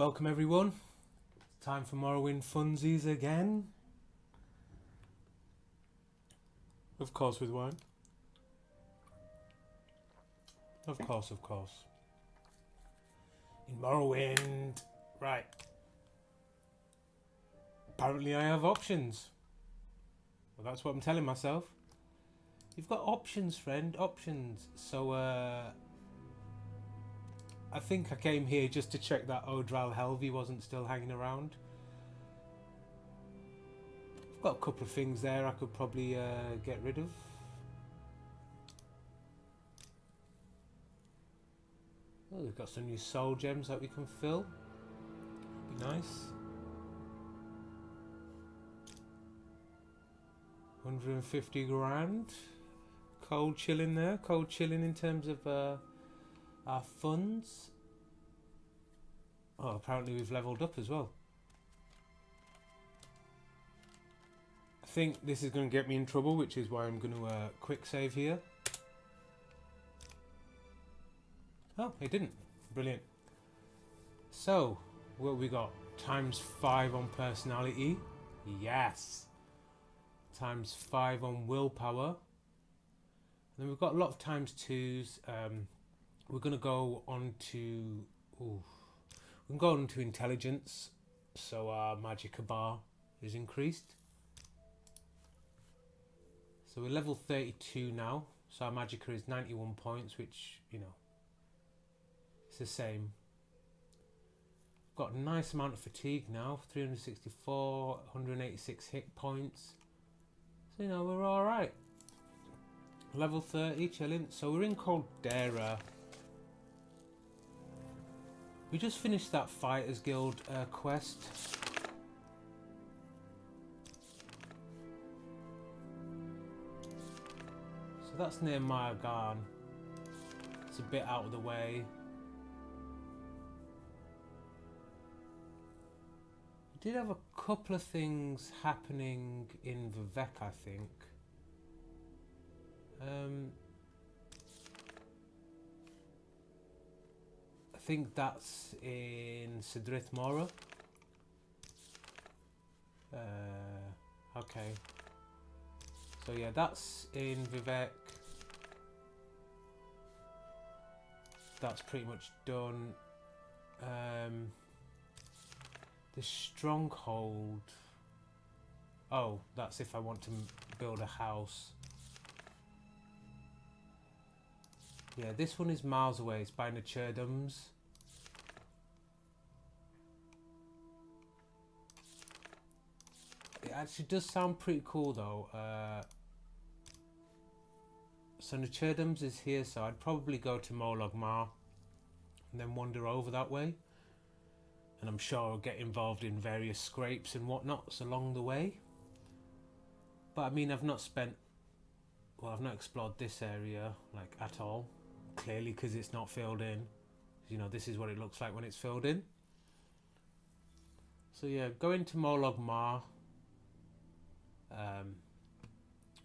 welcome everyone. Time for Morrowind Funsies again. Of course with wine. Of course. In Morrowind. Right. Apparently I have options. Well, that's what I'm telling myself. You've got options, friend. Options. So, I think I came here just to check that Odral Helvey wasn't still hanging around. I've got a couple of things there I could probably get rid of. Oh, we've got some new soul gems that we can fill. Be nice. 150 grand. Cold chilling there. Cold chilling in terms of our funds. Oh, apparently we've leveled up as well. I think this is going to get me in trouble, which is why I'm going to quick save here. Oh, it didn't. Brilliant. So, what we got? ×5 on personality. Yes. ×5 on willpower. And then we've got a lot of ×2s. We're going to go on to... we can go on to intelligence. So our magicka bar is increased. So we're level 32 now. So our magicka is 91 points, which, you know, it's the same. Got a nice amount of fatigue now. 364, 186 hit points. So, you know, we're alright. Level 30, chilling. So we're in Caldera. We just finished that Fighters Guild quest. So that's near Margan. It's a bit out of the way. We did have a couple of things happening in Vivek, I think. I think that's in Sidrith Mora. Okay. So yeah, that's in Vivek. That's pretty much done. The stronghold. Oh, that's if I want to build a house. Yeah, this one is miles away. It's by Nachurdums. It actually does sound pretty cool though. So Nachurdums is here, so I'd probably go to Molog Mar and then wander over that way. And I'm sure I'll get involved in various scrapes and whatnots along the way. But I mean, I've not explored this area like at all. Clearly, because it's not filled in. You know, this is what it looks like when it's filled in. So yeah, going to Molog Mar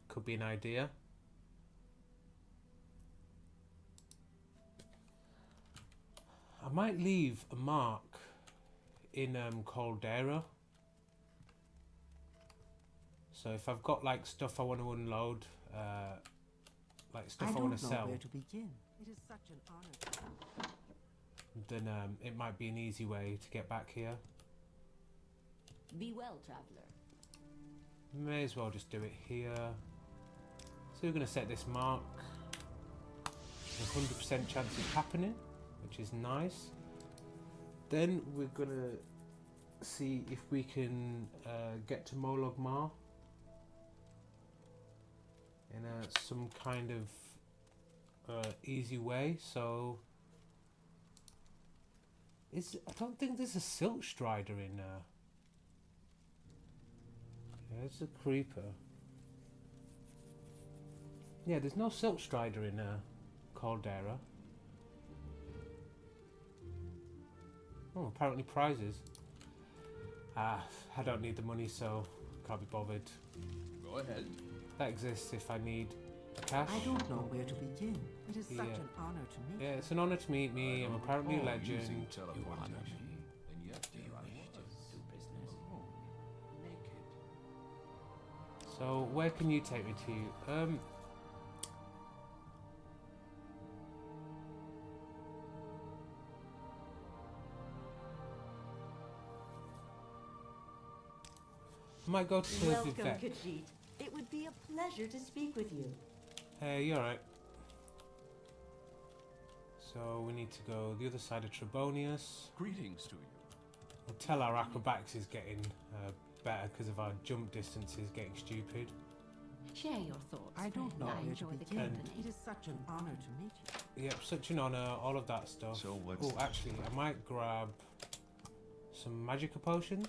could be an idea. I might leave a mark in Caldera. So if I've got like stuff I want to unload, like stuff I want to sell, where to begin. It is such an honor. Then it might be an easy way to get back here. Be well, traveler. May as well just do it here. So we're going to set this mark. 100% chance of happening, which is nice. Then we're going to see if we can get to Molog Mar in some kind of easy way. So I don't think there's a Silt Strider in there. Yeah, it's a creeper. Yeah, there's no Silt Strider in Caldera. Oh, apparently prizes. I don't need the money, so can't be bothered. Go ahead. That exists if I need cash. I don't know where to begin. It is such an honor to meet Yeah, it's an honor to meet me. I'm apparently a legend. Using teleportation. And So where can you take me to? I might go to Welcome, Vivek. Khajiit. It would be a pleasure to speak with you. Hey, you alright? So we need to go the other side of Trebonius. Greetings to you. We'll tell our acrobatics is getting better because of our jump distance is getting stupid. Share your thoughts. I don't know friend. I where to enjoy the begin. company. It is such an honor to meet you. Yep, such an honour, all of that stuff. So what's Oh, actually, I might grab some magica potions.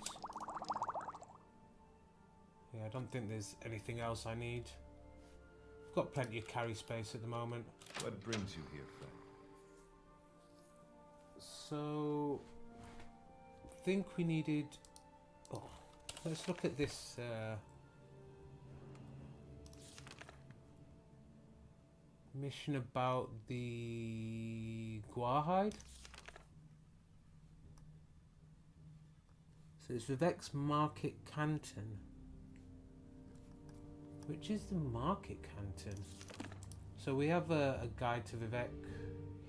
Yeah, I don't think there's anything else I need. I've got plenty of carry space at the moment. what brings you here, friend? So, I think we needed... Oh, let's look at this... mission about the Guarhide. So it's Vivek's Market Canton. Which is the Market Canton? So we have a guide to Vivek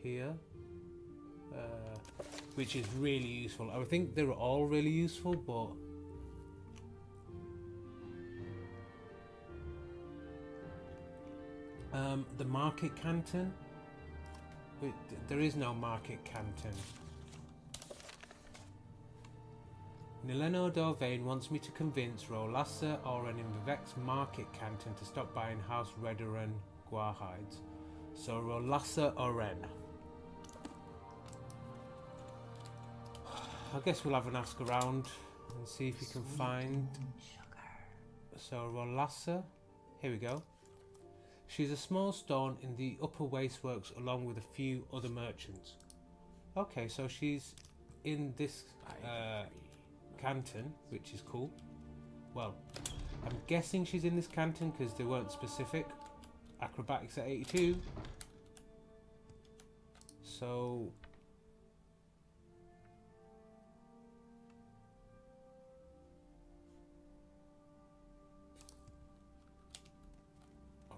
here, which is really useful. I think they're all really useful, but the Market Canton. Wait, there is no Market Canton. Nileno Dorvain wants me to convince Rolassa Oren in Vivek's Market Canton to stop by in House Redoran Guarhides. So Rolassa Oren. I guess we'll have an ask around and see if we can find... So Rolassa, here we go. She's a small stone in the upper wasteworks along with a few other merchants. Okay, so she's in this canton, which is cool. Well, I'm guessing she's in this canton because they weren't specific. Acrobatics at 82. So...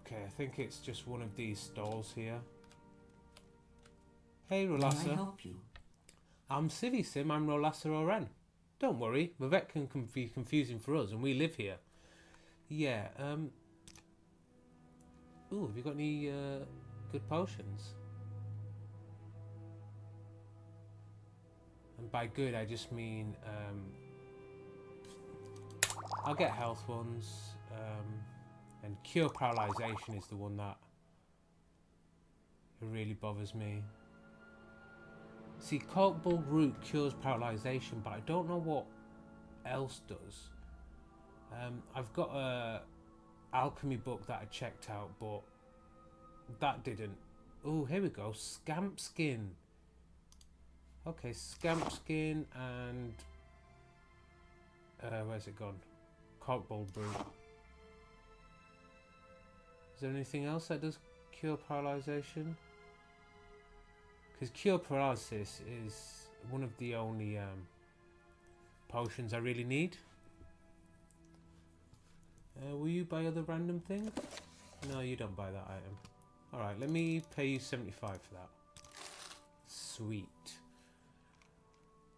Okay, I think it's just one of these stalls here. Hey, Can I Rolassa. help you? I'm Civi Sim, I'm Rolassa Oren. Don't worry, Vivek can be confusing for us and we live here. Yeah, Ooh, have you got any good potions? And by good I just mean, I'll get health ones, and Cure Paralyzation is the one that really bothers me. See, Cobalt Root cures Paralyzation, but I don't know what else does. I've got a alchemy book that I checked out, but that didn't. Oh, here we go. Scamp Skin. Okay, Scamp Skin and... where's it gone? Cobalt Root. Is there anything else that does cure Paralyzation? Because Cure Paralysis is one of the only potions I really need. Will you buy other random things? No, you don't buy that item. Alright, let me pay you 75 for that. Sweet.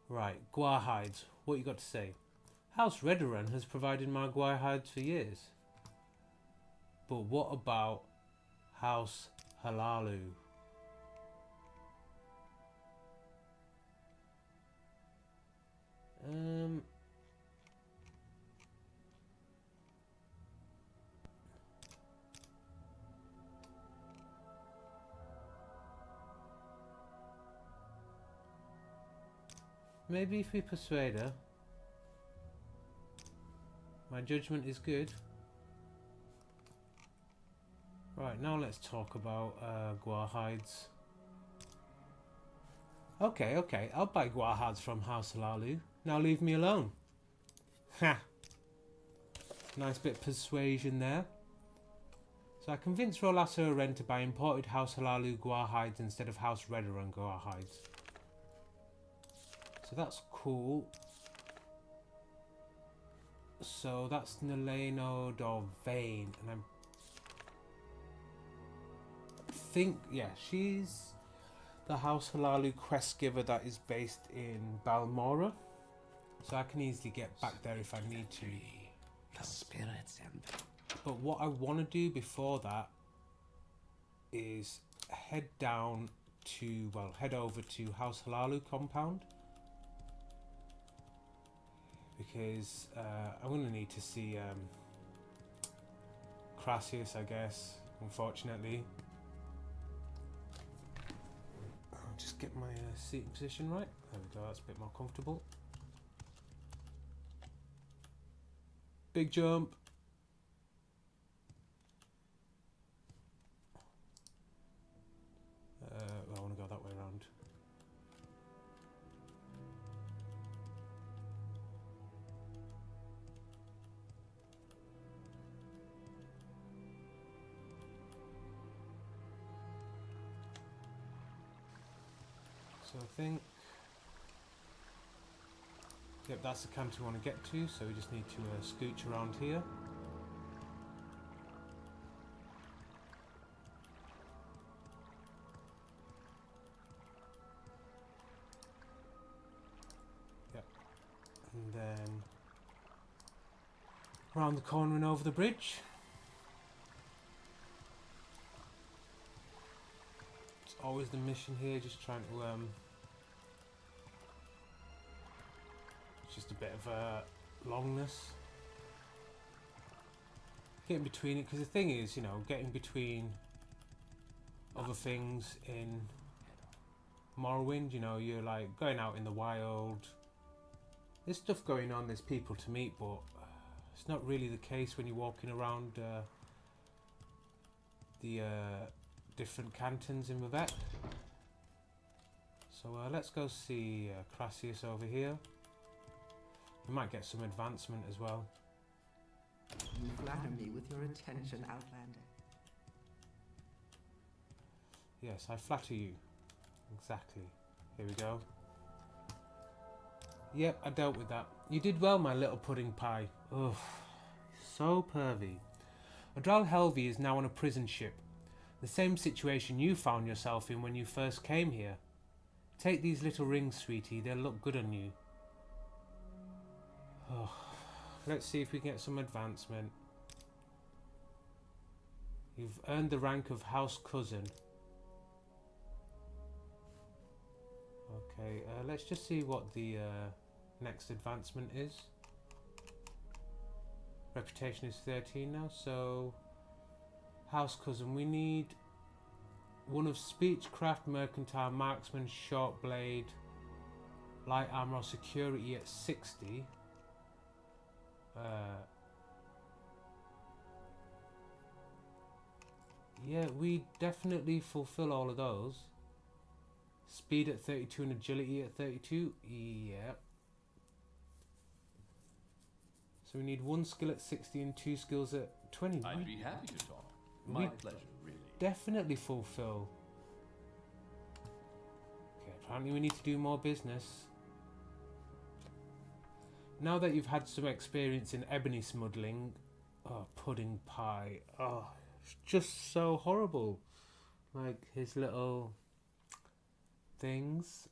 Right, Guarhides. What you got to say? House Redoran has provided my Guarhides for years. But what about House Halalu? Maybe if we persuade her. My judgment is good. Right, now let's talk about Guarhides. Okay, I'll buy Guarhides from House Halalu. Now leave me alone. Ha! Nice bit of persuasion there. So I convinced Rolassa Oren to buy imported House Halalu Guarhides instead of House Redoran Guarhides. So that's cool. So that's Neleno Dorvain, and yeah, she's the House Halalu quest giver that is based in Balmora. So I can easily get back there if I need to. The spirits and But what I want to do before that is head over to House Halalu compound. Because I'm going to need to see Crassius, I guess, unfortunately. I'll just get my seating position right. There we go, that's a bit more comfortable. Big jump. I want to go that way around. So I think, yep, that's the canter we want to get to, so we just need to scooch around here. Yep, and then around the corner and over the bridge. It's always the mission here, just trying to just a bit of longness. Getting between it, because the thing is, you know, getting between other things in Morrowind, you know, you're like going out in the wild. There's stuff going on, there's people to meet, but it's not really the case when you're walking around the different cantons in Vivec. So let's go see Crassius over here. We might get some advancement as well. you flatter me with your attention, Outlander. Yes, I flatter you. Exactly. Here we go. Yep, I dealt with that. You did well, my little pudding pie. Ugh, so pervy. Adral Helvi is now on a prison ship. The same situation you found yourself in when you first came here. Take these little rings, sweetie. They'll look good on you. Oh, let's see if we can get some advancement. You've earned the rank of House Cousin. Okay, let's just see what the next advancement is. Reputation is 13 now, so House Cousin, we need one of Speechcraft, Mercantile, Marksman, Short Blade, Light Armor, or Security at 60. Yeah, we definitely fulfill all of those. Speed at 32 and agility at 32. Yep. So we need one skill at 60 and two skills at 20. I'd be happy to talk. My pleasure, really. Definitely fulfill. Okay, apparently we need to do more business. Now that you've had some experience in ebony smuggling, oh, pudding pie, oh, it's just so horrible. Like his little things.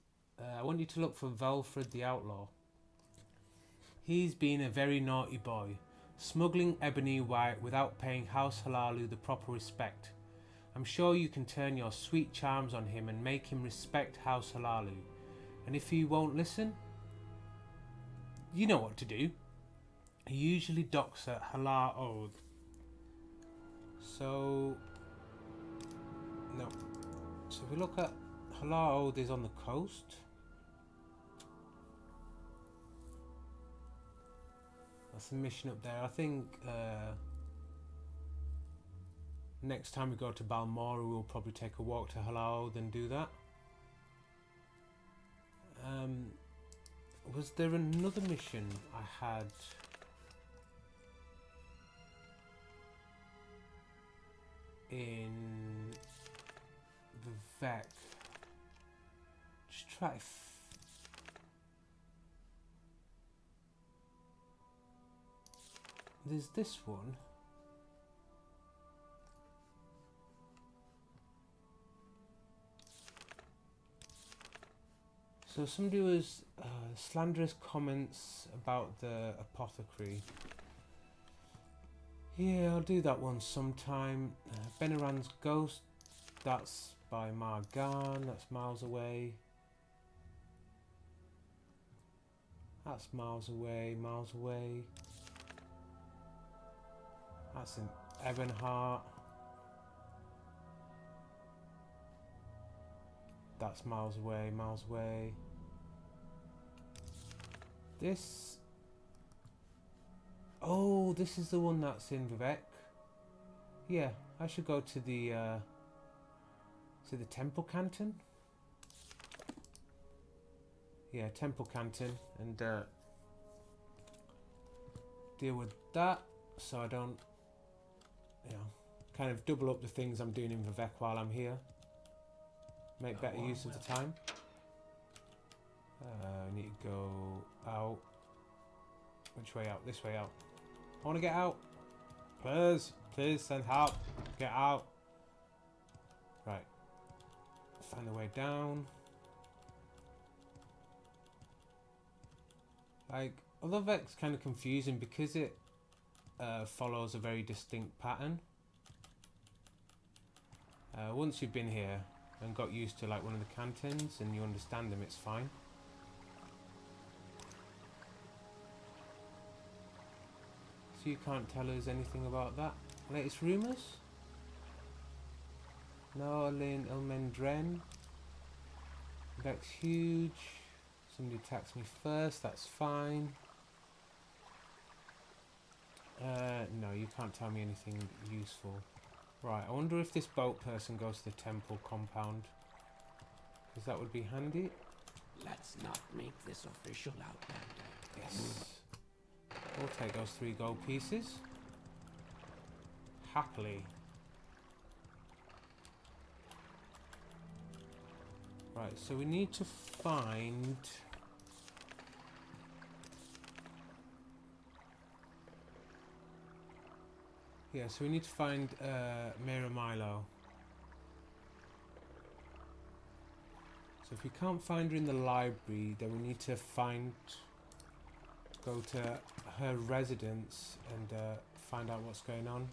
I want you to look for Velfred the Outlaw. He's been a very naughty boy, smuggling ebony white without paying House Halalu the proper respect. I'm sure you can turn your sweet charms on him and make him respect House Halalu. And if he won't listen, you know what to do. He usually docks at Halar Oath. So, no. So if we look at Halar Oath is on the coast. That's a mission up there. I think next time we go to Balmora, we'll probably take a walk to Halar Oath and do that. Was there another mission I had? In Vivec. Just try. there's this one. So somebody was slanderous comments about the apothecary. Yeah, I'll do that one sometime. Benaran's Ghost, that's by Margan, that's miles away. That's miles away, miles away. That's in Ebonheart. That's miles away, miles away. This... Oh, this is the one that's in Vivek. Yeah, I should go to the Temple Canton. Yeah, Temple Canton, and deal with that, so I don't, you know, kind of double up the things I'm doing in Vivek while I'm here. Make better use of the time. I need to go out. Which way out? This way out. I want to get out. Please, please send help. Get out. Right. Find the way down. Like, although Vivek's kind of confusing because it follows a very distinct pattern. Once you've been here and got used to like one of the cantons and you understand them, it's fine. So you can't tell us anything about that. Latest rumours? No, Lynn Elmendren. Vivek's huge. Somebody attacks me first, that's fine. No, you can't tell me anything useful. Right, I wonder if this boat person goes to the temple compound. Because that would be handy. Let's not make this official Outlander. Yes. We'll take those 3 gold pieces. Happily. Right, so we need to find... Yeah, so we need to find Mira Milo. So if we can't find her in the library, then we need to go to her residence and find out what's going on.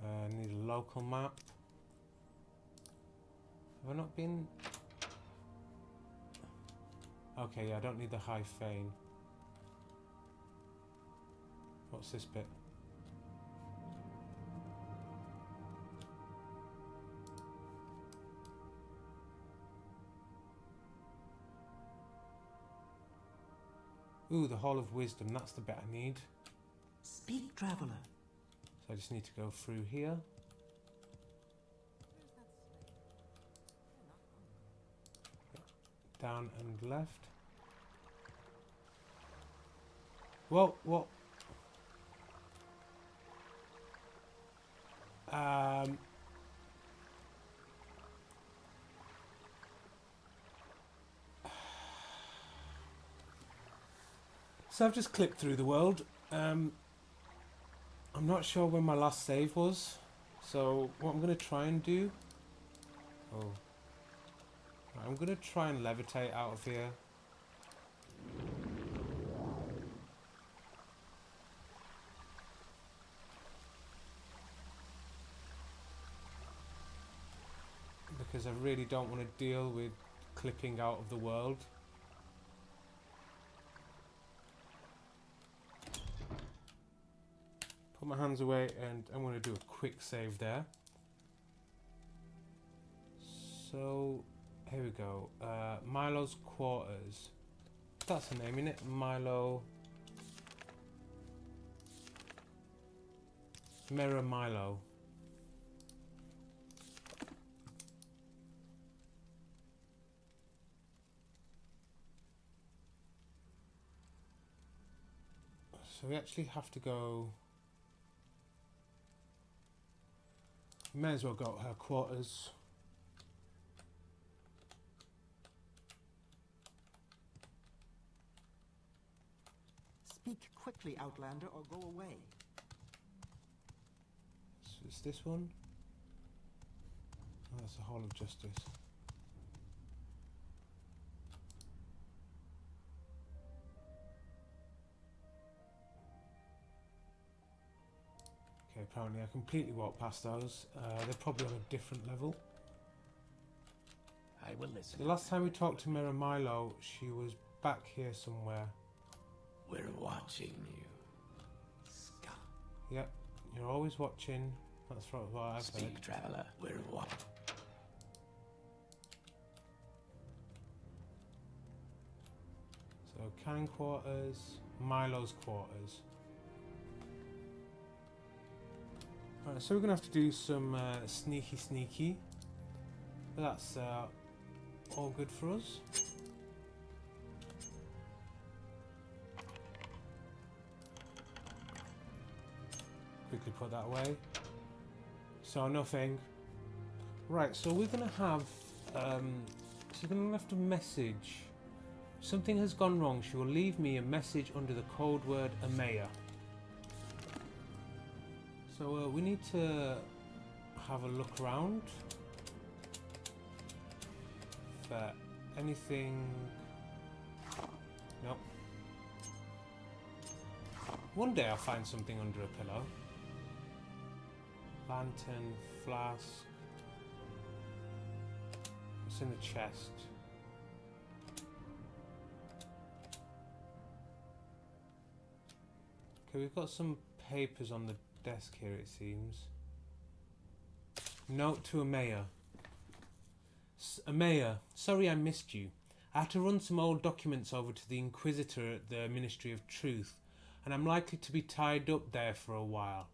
I need a local map. Have I not been... Okay, yeah, I don't need the High Fane. What's this bit? Ooh, the Hall of Wisdom, that's the bit I need. Speak, traveler. So I just need to go through here. Down and left. Whoa, what? So I've just clipped through the world. I'm not sure when my last save was. So what I'm going to try and do... Oh. I'm going to try and levitate out of here. Because I really don't want to deal with clipping out of the world. Put my hands away and I'm going to do a quick save there. So... Here we go. Milo's Quarters. That's the name, innit? Milo. Mirror Milo. So we actually have to go May as well go to her quarters. Speak quickly, Outlander, or go away. So it's this one. Oh, that's the Hall of Justice. Okay, apparently I completely walked past those. They're probably on a different level. I will listen. The last time we talked to Mira Milo, she was back here somewhere. We're watching you. Scum. Yep, you're always watching. That's what I've heard. Speak, traveler. We're watching. So, cannon quarters, Milo's quarters. Alright, so we're going to have to do some sneaky. But that's all good for us. Quickly put that away. So nothing. Right, so we're going to have... she's going to left a message. Something has gone wrong. She will leave me a message under the code word Amaya. So we need to have a look around for anything. Nope. One day I'll find something under a pillow. Lantern, flask. It's in the chest. Okay, we've got some papers on the desk here, it seems. Note to Amaya. Amaya, sorry I missed you. I had to run some old documents over to the Inquisitor at the Ministry of Truth, and I'm likely to be tied up there for a while.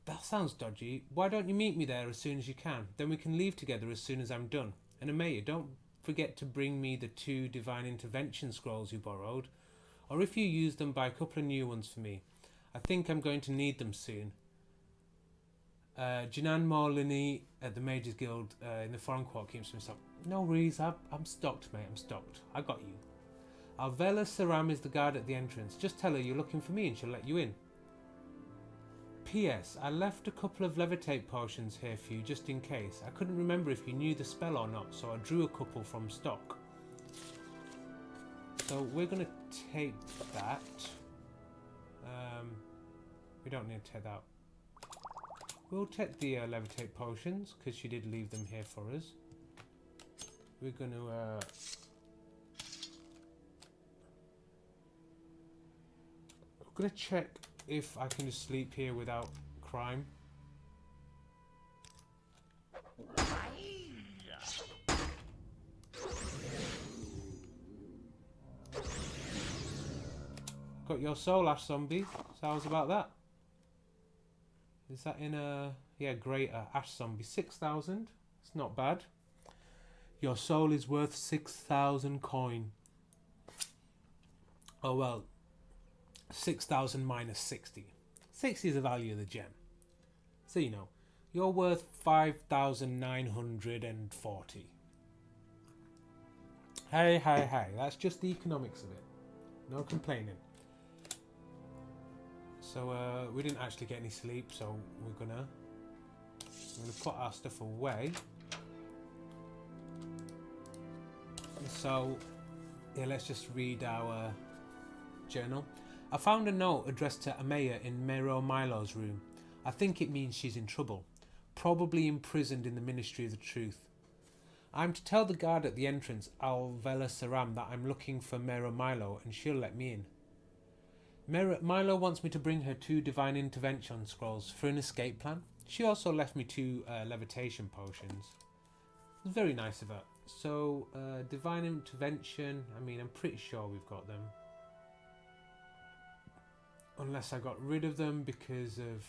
That sounds dodgy. Why don't you meet me there as soon as you can? Then we can leave together as soon as I'm done. And Amaya, don't forget to bring me the 2 Divine Intervention scrolls you borrowed. Or if you use them, buy a couple of new ones for me. I think I'm going to need them soon. Janan Morlini at the Mages Guild in the Foreign Court keeps me stocked. No worries, I'm stocked, mate. I'm stocked. I got you. Alvela Saram is the guard at the entrance. Just tell her you're looking for me and she'll let you in. P.S. I left a couple of levitate potions here for you just in case. I couldn't remember if you knew the spell or not, so I drew a couple from stock. So we're going to take that. We don't need to take that. We'll take the levitate potions because she did leave them here for us. We're going to check if I can just sleep here without crime. Got your soul, Ash Zombie. So how's about that? Is that in a... Yeah, greater. Ash Zombie. 6,000. It's not bad. Your soul is worth 6,000 coin. Oh, well. 6,000 minus 60. 60 is the value of the gem. So, you know. You're worth 5,940. Hey. That's just the economics of it. No complaining. So we didn't actually get any sleep, so we're gonna put our stuff away. So yeah, let's just read our journal. I found a note addressed to Amaya in Mero Milo's room. I think it means she's in trouble, probably imprisoned in the Ministry of the Truth. I'm to tell the guard at the entrance, Alvela Saram, that I'm looking for Mero Milo, and she'll let me in. Milo wants me to bring her 2 Divine Intervention scrolls for an escape plan. She also left me 2 levitation potions. It's very nice of her. So, Divine Intervention, I mean, I'm pretty sure we've got them. Unless I got rid of them because of...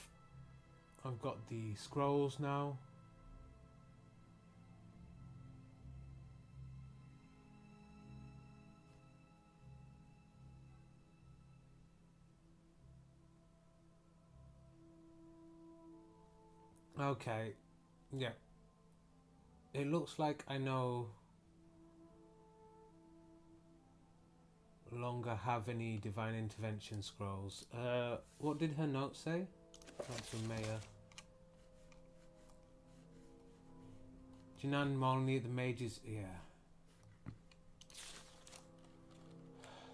I've got the scrolls now. Okay. Yeah. It looks like I no longer have any divine intervention scrolls. What did her note say? That's from Maya. Jinan Molny, the mages. Yeah.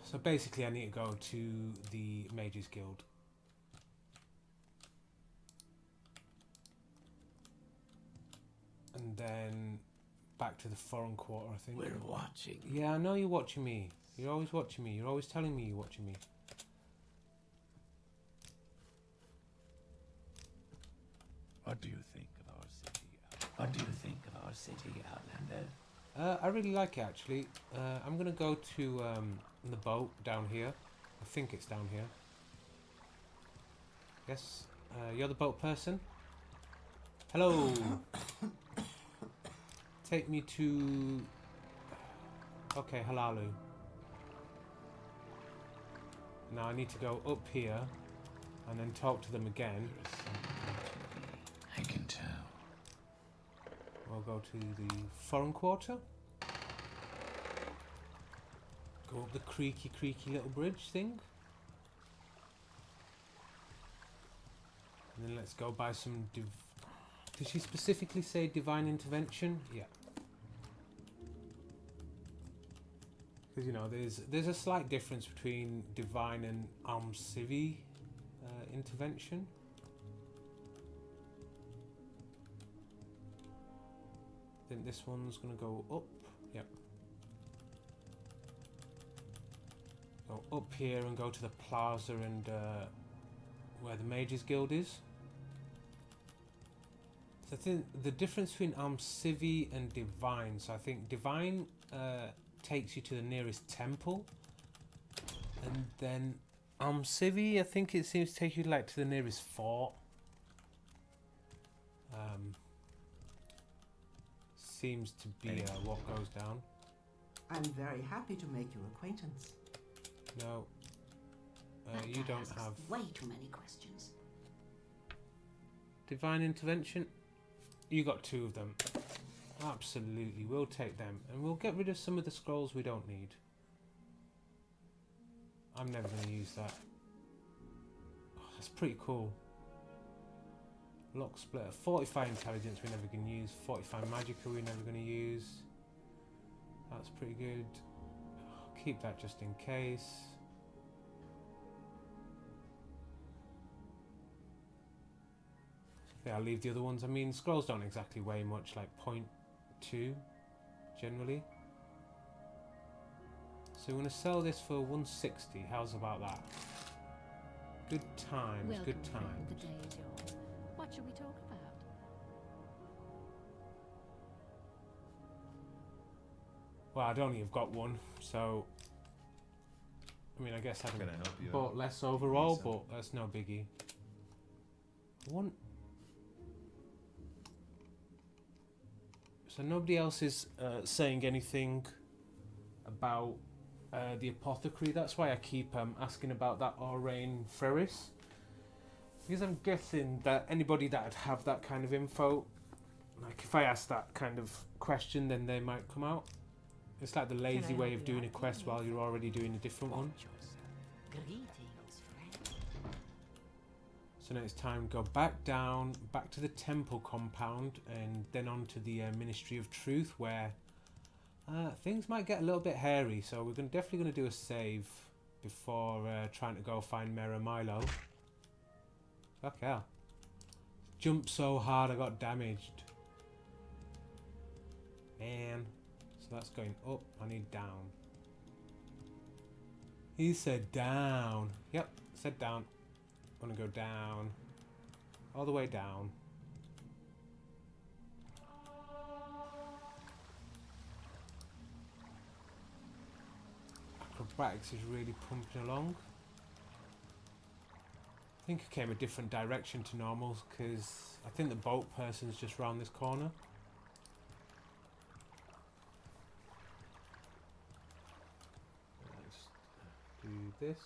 So basically, I need to go to the Mages Guild. And then back to the foreign quarter, I think. We're watching. Yeah, I know you're watching me. You're always watching me. You're always telling me you're watching me. What do you think of our city? What do you think of our city, Outlander? I really like it, actually. I'm going to go to the boat down here. I think it's down here. Yes. You're the boat person? Hello. Take me to... Okay, Halalu. Now I need to go up here and then talk to them again. I can tell. We'll go to the foreign quarter. Go up the creaky little bridge thing. And then let's go buy some... Did she specifically say divine intervention? Yeah. Because, you know, there's a slight difference between divine and Almcivi intervention. I think this one's going to go up. Yep. Go up here and go to the plaza and where the Mages Guild is. So I think the difference between Almcivi and divine. So I think divine takes you to the nearest temple, and then Almcivi, I think it seems to take you like to the nearest fort. Seems to be what goes down. I'm very happy to make your acquaintance. No, That you guy don't asks have way too many questions. divine intervention. You got 2 of them. Absolutely, we'll take them, and we'll get rid of some of the scrolls we don't need. I'm never going to use that. Oh, that's pretty cool. Lock splitter. 45 intelligence we're never going to use. 45 magicka we're never going to use. That's pretty good. I'll keep that just in case. Yeah, I'll leave the other ones. I mean, scrolls don't exactly weigh much, like 0.2 generally. So we're going to sell this for 160. How's about that? Good times, Welcome, good friend. times. The day is yours. What shall we talk about? Well, I'd only have got one, so... I mean, I guess I'd Can I help you? bought less overall, but that's no biggie. One... So nobody else is saying anything about the apothecary. That's why I keep asking about that Aurain Ferris. Because I'm guessing that anybody that would have that kind of info, like if I ask that kind of question, then they might come out. It's like the lazy way of doing a quest while you're already doing a different one. Greetings, friend. So now it's time to go back down, back to the temple compound, and then on to the Ministry of Truth, where things might get a little bit hairy. So we're definitely going to do a save before trying to go find Mera Milo. Fuck hell. Jumped so hard I got damaged. Man. So that's going up. I need down. He said down. Yep, said down. I'm gonna go down. All the way down. Acrobatics is really pumping along. I think I came a different direction to normal because I think the boat person's just round this corner. Let's do this.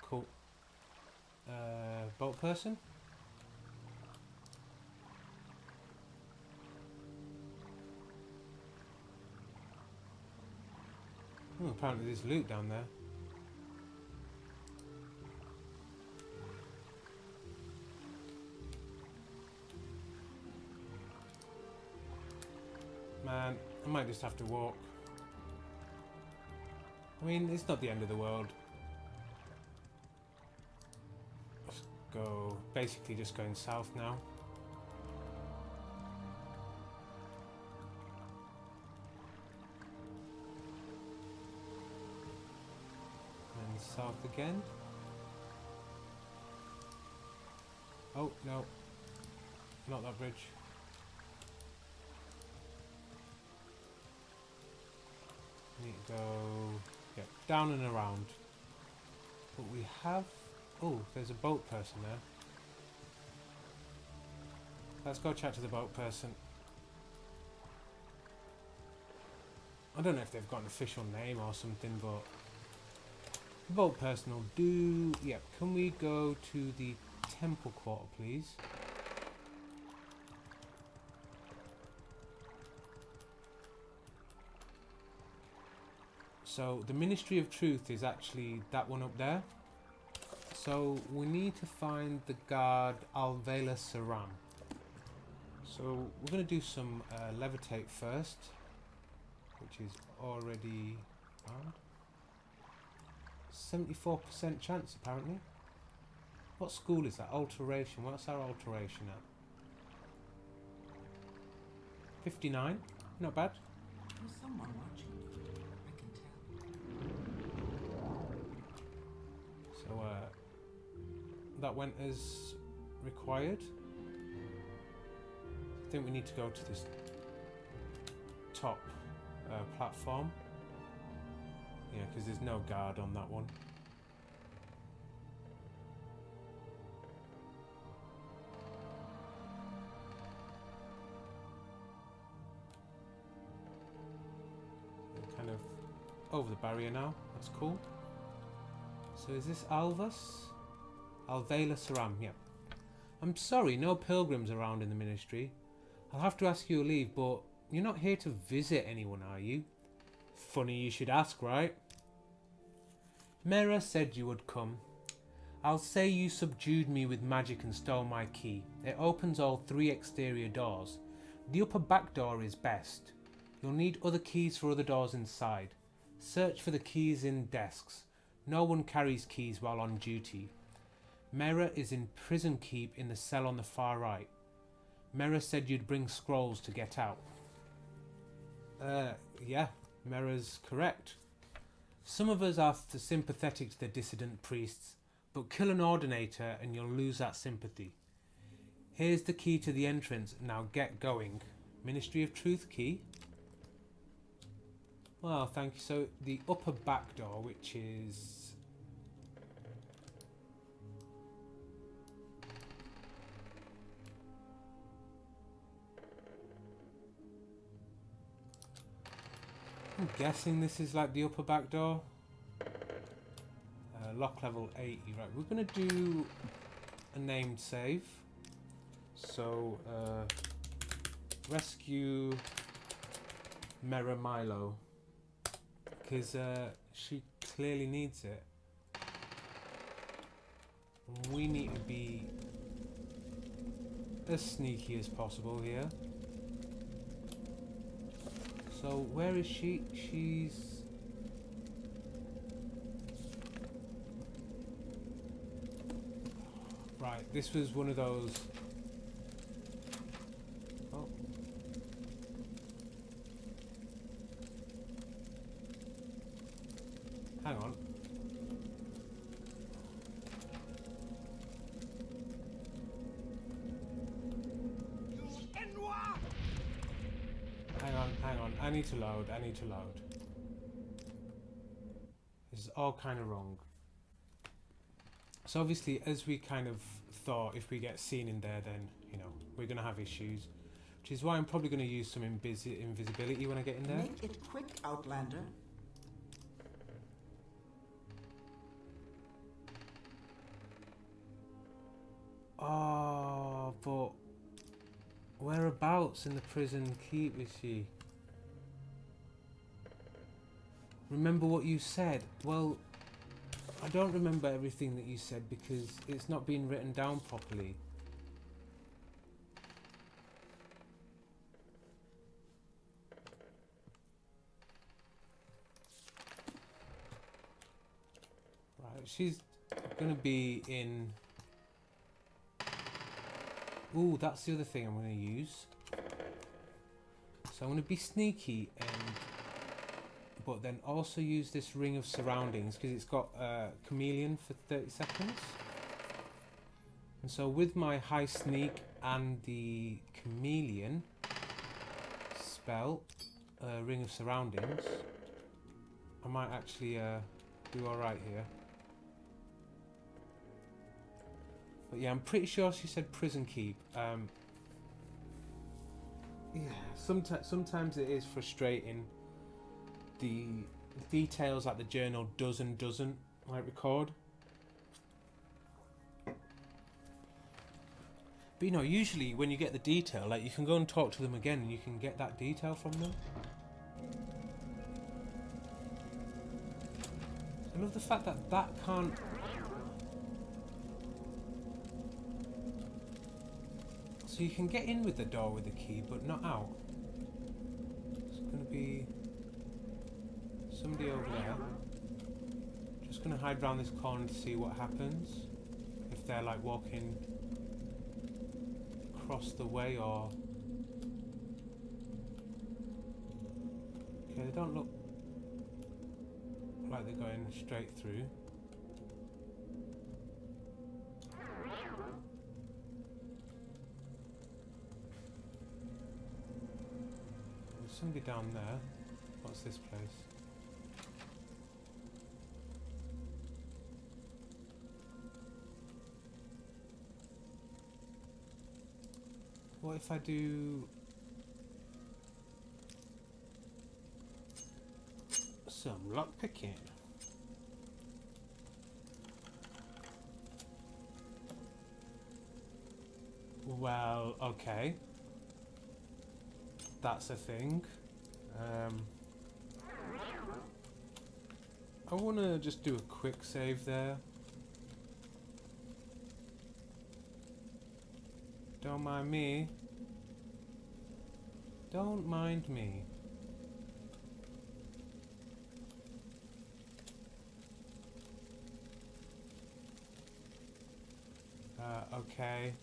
Cool. Boat person? apparently there's loot down there. Man, I might just have to walk. I mean, it's not the end of the world. Let's go, basically just going south now. And south again. Oh, no. Not that bridge. Need to go, yeah, down and around. But we have, oh, there's a boat person there. Let's go chat to the boat person. I don't know if they've got an official name or something, but the boat person will do. Yep, can we go to the temple quarter, please? So the Ministry of Truth is actually that one up there. So we need to find the guard Alvela Saram. So we're going to do some levitate first, which is already found. 74% chance apparently. What school is that? Alteration. What's our alteration at? 59. Not bad. There's someone watching you. I can tell. So that went as required. I think we need to go to this top platform. Yeah, because there's no guard on that one. We're kind of over the barrier now. That's cool. So is this Alvas? Alvela Saram, yeah. I'm sorry, no pilgrims around in the ministry. I'll have to ask you to leave, but you're not here to visit anyone, are you? Funny you should ask, right? Mera said you would come. I'll say you subdued me with magic and stole my key. It opens all 3 exterior doors. The upper back door is best. You'll need other keys for other doors inside. Search for the keys in desks. No one carries keys while on duty. Mera is in prison keep in the cell on the far right. Mera said you'd bring scrolls to get out. Yeah, Mera's correct. Some of us are sympathetic to the dissident priests, but kill an ordinator and you'll lose that sympathy. Here's the key to the entrance, now get going. Ministry of Truth key. Well, thank you. So the upper back door, which is... I'm guessing this is like the upper back door. Lock level 80. Right, we're going to do a named save. So, rescue Mera Milo. Because she clearly needs it. We need to be as sneaky as possible here. So where is she? She's... Right, this was one of those... Oh. Hang on. Hang on, I need to load. This is all kind of wrong. So obviously, as we kind of thought, if we get seen in there, then, you know, we're going to have issues. Which is why I'm probably going to use some invisibility when I get in there. Make it quick, Outlander. Oh, but whereabouts in the prison keep is she? Remember what you said. Well, I don't remember everything that you said because it's not been written down properly. Right, she's gonna be in... Ooh, that's the other thing I'm gonna use. So I'm gonna be sneaky and... but then also use this ring of surroundings because it's got chameleon for 30 seconds. And so with my high sneak and the chameleon spell, ring of surroundings, I might actually do alright here. But yeah, I'm pretty sure she said prison keep. Yeah, sometimes it is frustrating. The details that the journal does and doesn't like record. But you know, usually when you get the detail, like you can go and talk to them again and you can get that detail from them. I love the fact that that can't... So you can get in with the door with the key, but not out. It's going to be somebody over there. Just going to hide around this corner to see what happens. If they're like walking across the way or... Okay, they don't look like they're going straight through. There's somebody down there. What's this place? What if I do some lock picking? Well, okay. That's a thing. I want to just do a quick save there. Don't mind me. Don't mind me. Okay.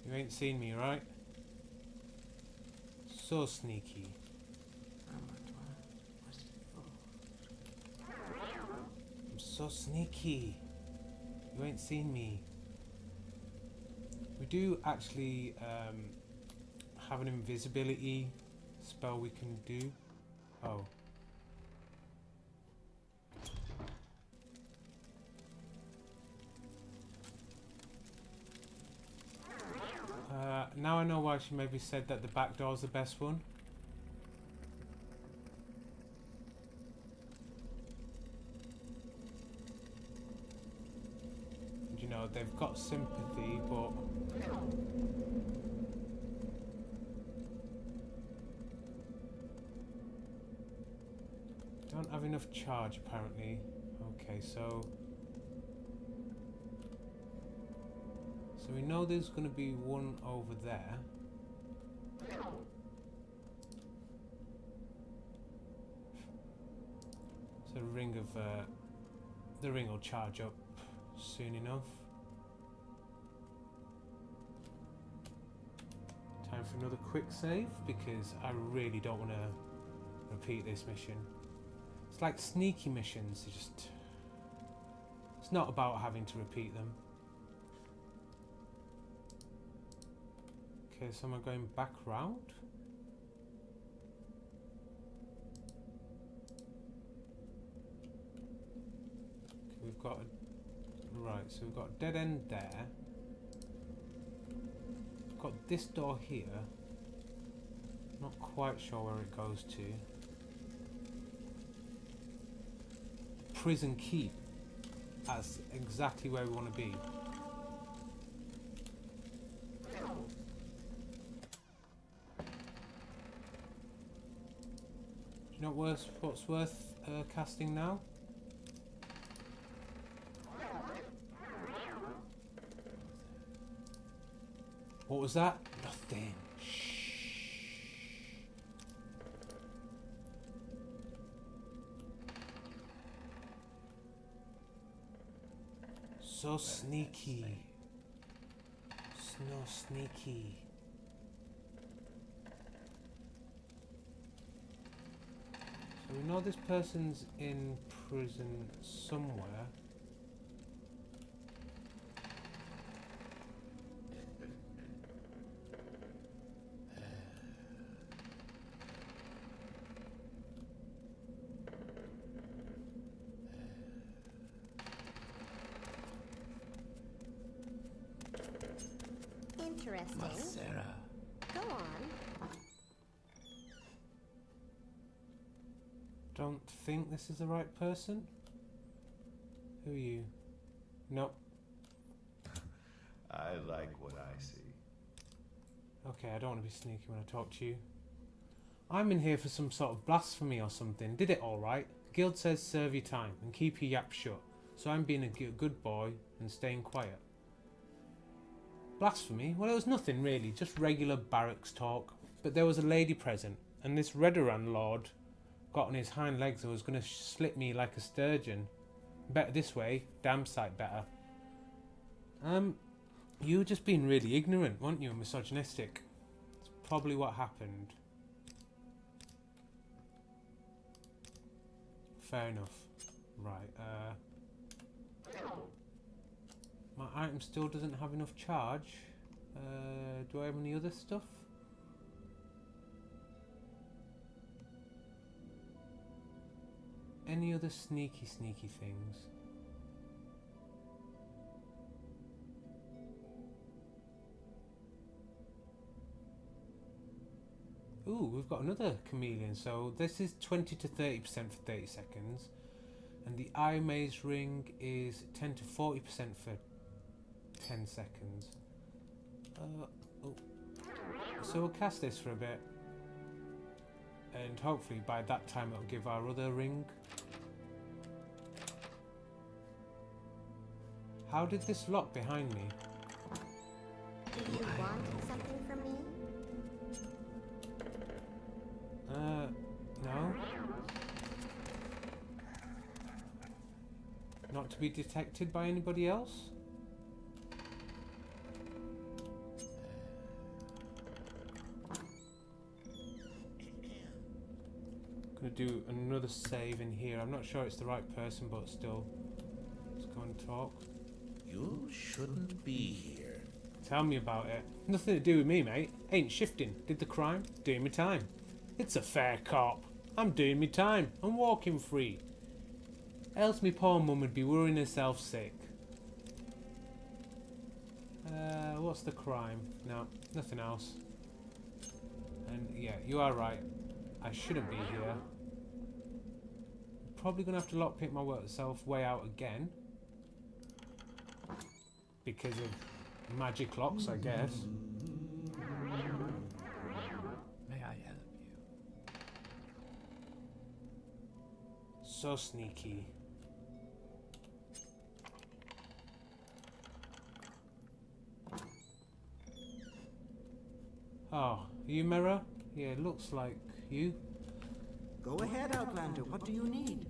You ain't seen me, right? So sneaky. I'm so sneaky. You ain't seen me. We do actually have an invisibility spell we can do. Oh. Now I know why she maybe said that the back door is the best one. And, you know, they've got sympathy, but don't have enough charge apparently. Okay, so we know there's going to be one over there. So the ring will charge up soon enough. Time for another quick save because I really don't want to repeat this mission. It's like sneaky missions. It's not about having to repeat them. Okay, so am I going back round? Okay, we've got a... Right, so we've got a dead end there. We've got this door here. Not quite sure where it goes to. Prison keep. That's exactly where we want to be. know what's worth casting now? What was that? Nothing. So sneaky. So sneaky. So we know this person's in prison somewhere. Interesting. Sarah. Go on. Don't think this is the right person. Who are you? Nope. I like what I see. Okay, I don't want to be sneaky when I talk to you. I'm in here for some sort of blasphemy or something. Did it all right. Guild says serve your time and keep your yap shut. So I'm being a good boy and staying quiet. Blasphemy? Well, it was nothing really, just regular barracks talk. But there was a lady present, and this Redoran lord got on his hind legs and was going to slit me like a sturgeon. Better this way, damn sight better. You were just being really ignorant, weren't you, and misogynistic? It's probably what happened. Fair enough. Right, my item still doesn't have enough charge. Do I have any other stuff? Any other sneaky things? Ooh, we've got another chameleon. So this is 20 to 30% for 30 seconds. And the eye maze ring is 10 to 40% for 10 seconds. So we'll cast this for a bit. And hopefully by that time it'll give our other ring. How did this lock behind me? Do you want something from me? No. Not to be detected by anybody else? Gonna do another save in here. I'm not sure it's the right person, but still. Let's go and talk. You shouldn't be here. Tell me about it. Nothing to do with me, mate. Ain't shifting. Did the crime. Doing me time. It's a fair cop. I'm doing me time. I'm walking free. Else me poor mum would be worrying herself sick. What's the crime? No, nothing else. And yeah, you are right. I shouldn't be here. Probably gonna have to lockpick myself way out again. Because of magic locks, I guess. May I help you? So sneaky. Oh, you Mirror? Yeah, it looks like you. Go ahead, Outlander. What do you need?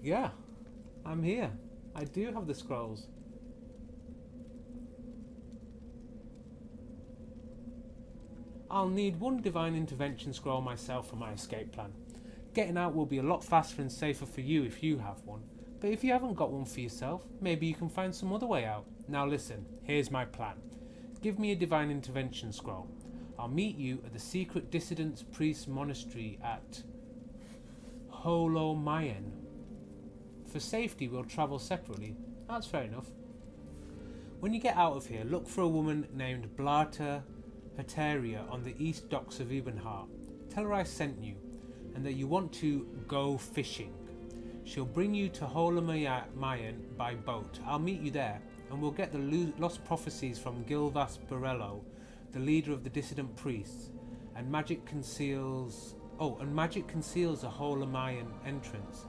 Yeah, I'm here. I do have the scrolls. I'll need one divine intervention scroll myself for my escape plan. Getting out will be a lot faster and safer for you if you have one. But if you haven't got one for yourself, maybe you can find some other way out. Now listen, here's my plan. Give me a divine intervention scroll. I'll meet you at the secret dissidents priest monastery at Holomayen. For safety, we'll travel separately. That's fair enough. When you get out of here, look for a woman named Blata Heteria on the east docks of Ubenhart. Tell her I sent you, and that you want to go fishing. She'll bring you to Holomayen by boat. I'll meet you there, and we'll get the lost prophecies from Gilvas Borello, the leader of the dissident priests, and magic conceals Oh, and magic conceals a Holamayan entrance.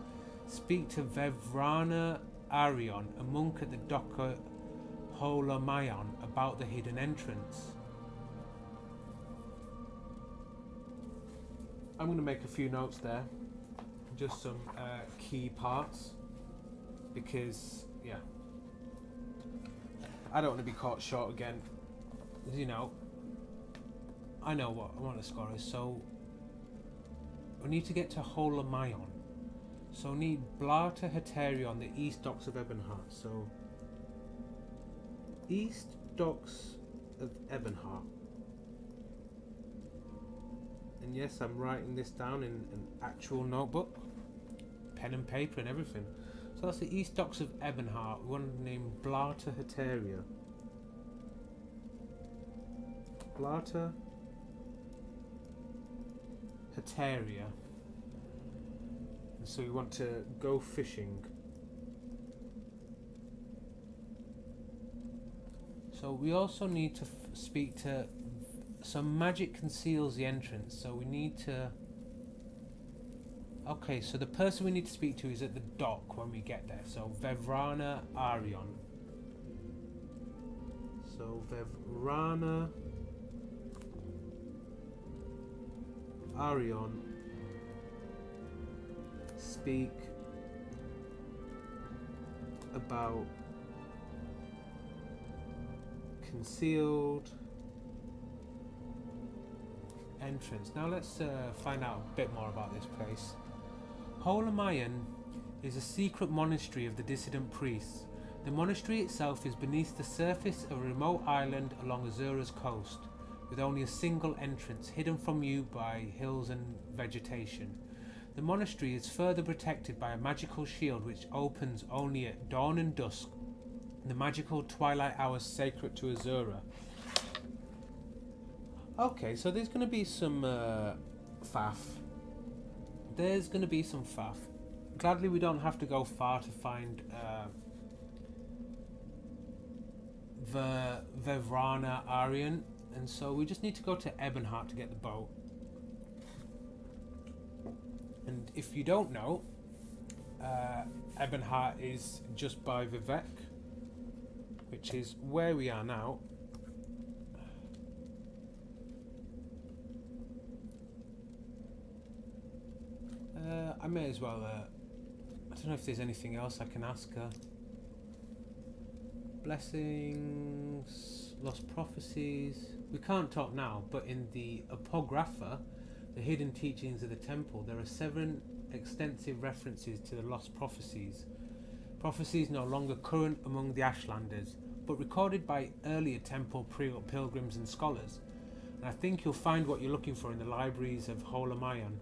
Speak to Vevrana Arion, a monk at the Docker Holamayan, about the hidden entrance. I'm going to make a few notes there. Just some key parts. Because, yeah. I don't want to be caught short again. You know, I know what I want to score is, so we need to get to Holamayon. So we need Blata Heteria on the east docks of Ebonheart. So east docks of Ebonheart. And yes, I'm writing this down in an actual notebook, pen and paper and everything. So that's the east docks of Ebonheart. We want to name Blata Heteria. Blata Heteria. And so we want to go fishing. So we also need to speak to... Some magic conceals the entrance, so we need to... Okay, so the person we need to speak to is at the dock when we get there. So Vevrana Arion. So Vevrana Arion. Speak about concealed entrance. Now let's find out a bit more about this place. Holamayan is a secret monastery of the dissident priests. The monastery itself is beneath the surface of a remote island along Azura's coast, with only a single entrance, hidden from you by hills and vegetation. The monastery is further protected by a magical shield which opens only at dawn and dusk, the magical twilight hours sacred to Azura. Okay, so there's going to be some faff. There's going to be some faff. Gladly we don't have to go far to find the Vevrana Arian, and so we just need to go to Ebonheart to get the boat. And if you don't know, Ebonheart is just by Vivek, which is where we are now. I may as well, I don't know if there's anything else I can ask her. Blessings, lost prophecies. We can't talk now, but in the Apocrypha, the hidden teachings of the temple, there are 7 extensive references to the lost prophecies. Prophecies no longer current among the Ashlanders, but recorded by earlier temple pilgrims and scholars. And I think you'll find what you're looking for in the libraries of Holamayan.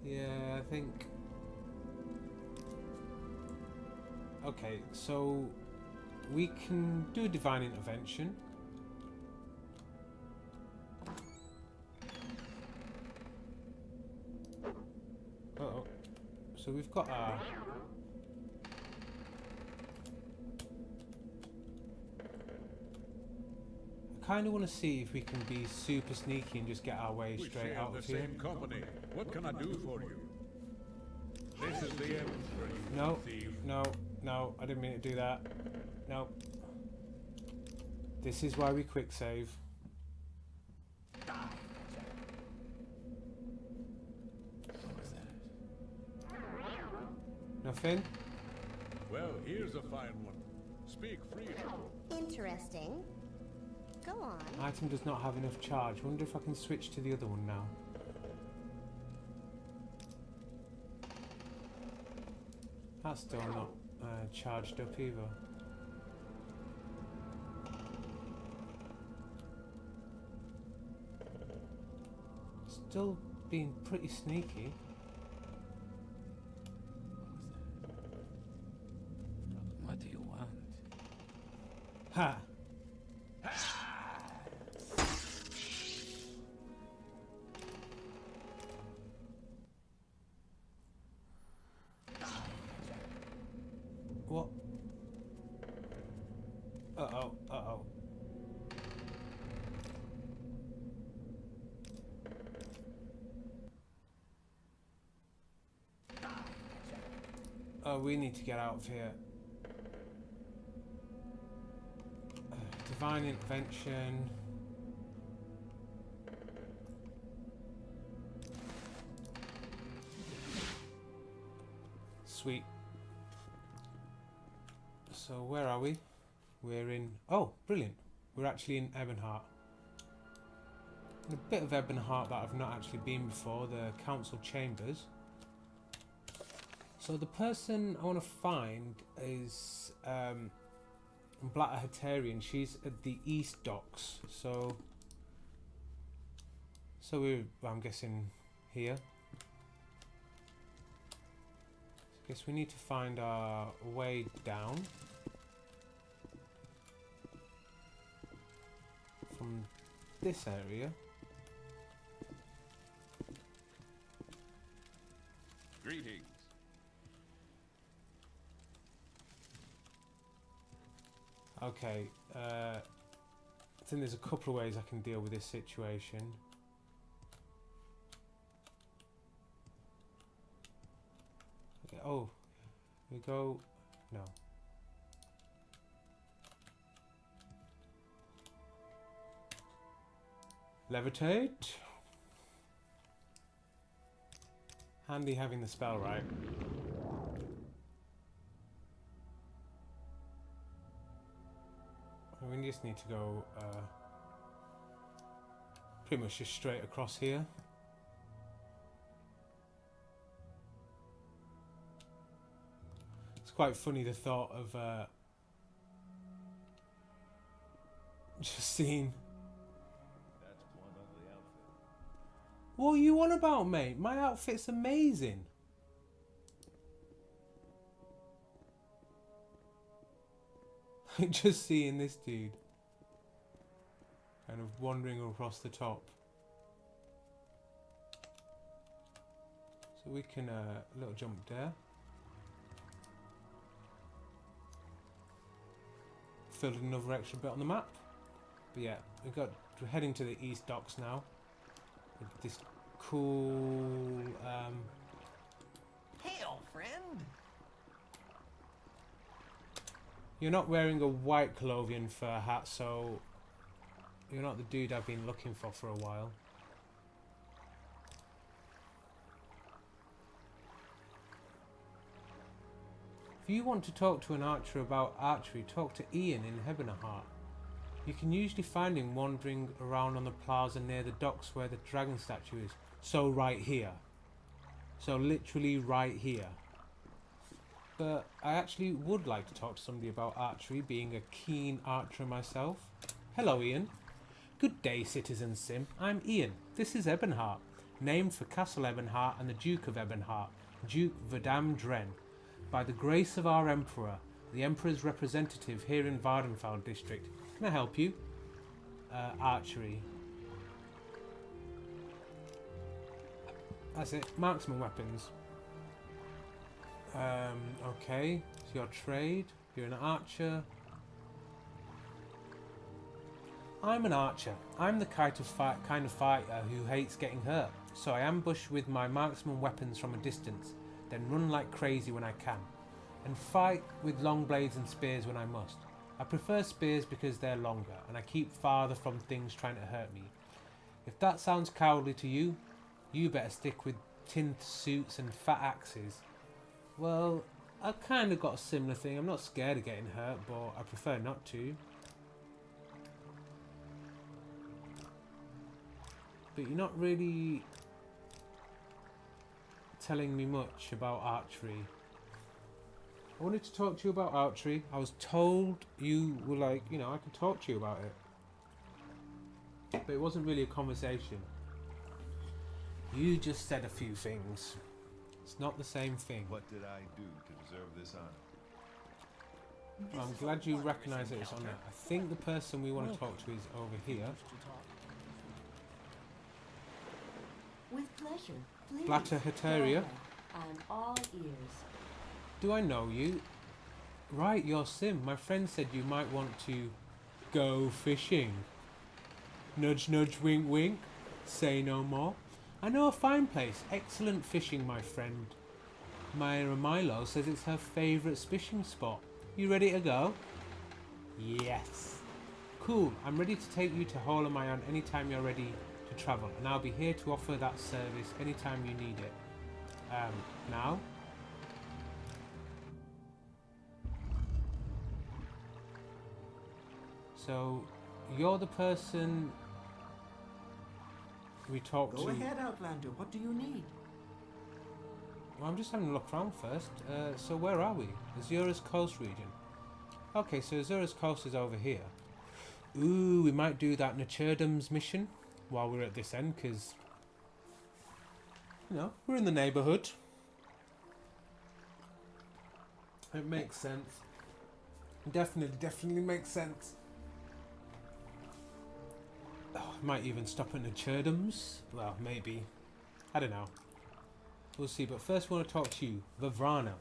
Yeah, I think... Okay, so we can do a divine intervention. Uh-oh. So we've got our... I kind of want to see if we can be super sneaky and just get our way straight out of here. Same company. What can I do for you? This is the end for you, No, thief. no, I didn't mean to do that. No. This is why we quick save. What was that? Nothing? Well, here's a fine one. Speak freely. Interesting. Go on. Item does not have enough charge. Wonder if I can switch to the other one now. That's still not charged up either. Still being pretty sneaky. What do you want? Ha! What? Uh-oh, uh-oh. we need to get out of here. Divine intervention. Sweet. So where are we? We're in... Oh, brilliant. We're actually in Ebonheart. In a bit of Ebonheart that I've not actually been before, the council chambers. So the person I want to find is Blatter Hetarian. She's at the East Docks. So we're, I'm guessing, here. I guess we need to find our way down from this area. Greetings. Okay, I think there's a couple of ways I can deal with this situation. Okay, oh, we go, no. Levitate. Handy having the spell right. We just need to go pretty much just straight across here. It's quite funny the thought of just seeing. That's one ugly outfit. What are you on about, mate? My outfit's amazing. Just seeing this dude kind of wandering across the top. So we can little jump there. Filled another extra bit on the map. But yeah, we're heading to the East Docks now. With this cool Hey, old friend. You're not wearing a white Colovian fur hat, so you're not the dude I've been looking for a while. If you want to talk to an archer about archery, talk to Ian in Ebonheart. You can usually find him wandering around on the plaza near the docks where the dragon statue is. So right here. So literally right here. But I actually would like to talk to somebody about archery, being a keen archer myself. Hello, Ian. Good day, Citizen Sim. I'm Ian. This is Ebonheart, named for Castle Ebonheart and the Duke of Ebonheart, Duke Verdam Dren. By the grace of our Emperor, the Emperor's representative here in Vardenfell district. Can I help you? Archery. That's it. Marksman weapons. Okay, so your trade, you're an archer. I'm an archer. I'm the kind of fighter who hates getting hurt, so I ambush with my marksman weapons from a distance, then run like crazy when I can, and fight with long blades and spears when I must. I prefer spears because they're longer, and I keep farther from things trying to hurt me. If that sounds cowardly to you, you better stick with tin suits and fat axes. Well, I kind of got a similar thing. I'm not scared of getting hurt, but I prefer not to. But you're not really telling me much about archery. I wanted to talk to you about archery. I was told you were like, you know, I could talk to you about it. But it wasn't really a conversation. You just said a few things. It's not the same thing. What did I do to deserve this honor? Well, I'm glad you recognise that it's on there. I think the person we want to talk to is over here. With pleasure. Please. Blatter Hetaria. I'm all ears. Do I know you? Right, you're Sim. My friend said you might want to go fishing. Nudge, nudge, wink, wink. Say no more. I know a fine place. Excellent fishing, my friend. Myra Milo says it's her favourite fishing spot. You ready to go? Yes. Cool, I'm ready to take you to Holamion anytime you're ready to travel, and I'll be here to offer that service anytime you need it. Now? So, you're the person we talked to. Go ahead, Outlander. What do you need? Well, I'm just having a look around first. So where are we? Azura's Coast region. Okay, so Azura's Coast is over here. Ooh, we might do that Nachurdum's mission while we're at this end, because, you know, we're in the neighbourhood. It makes sense. Definitely makes sense. Oh, I might even stop at Nachurdum's. Well, maybe. I don't know. We'll see, but first I want to talk to you, Vavrana.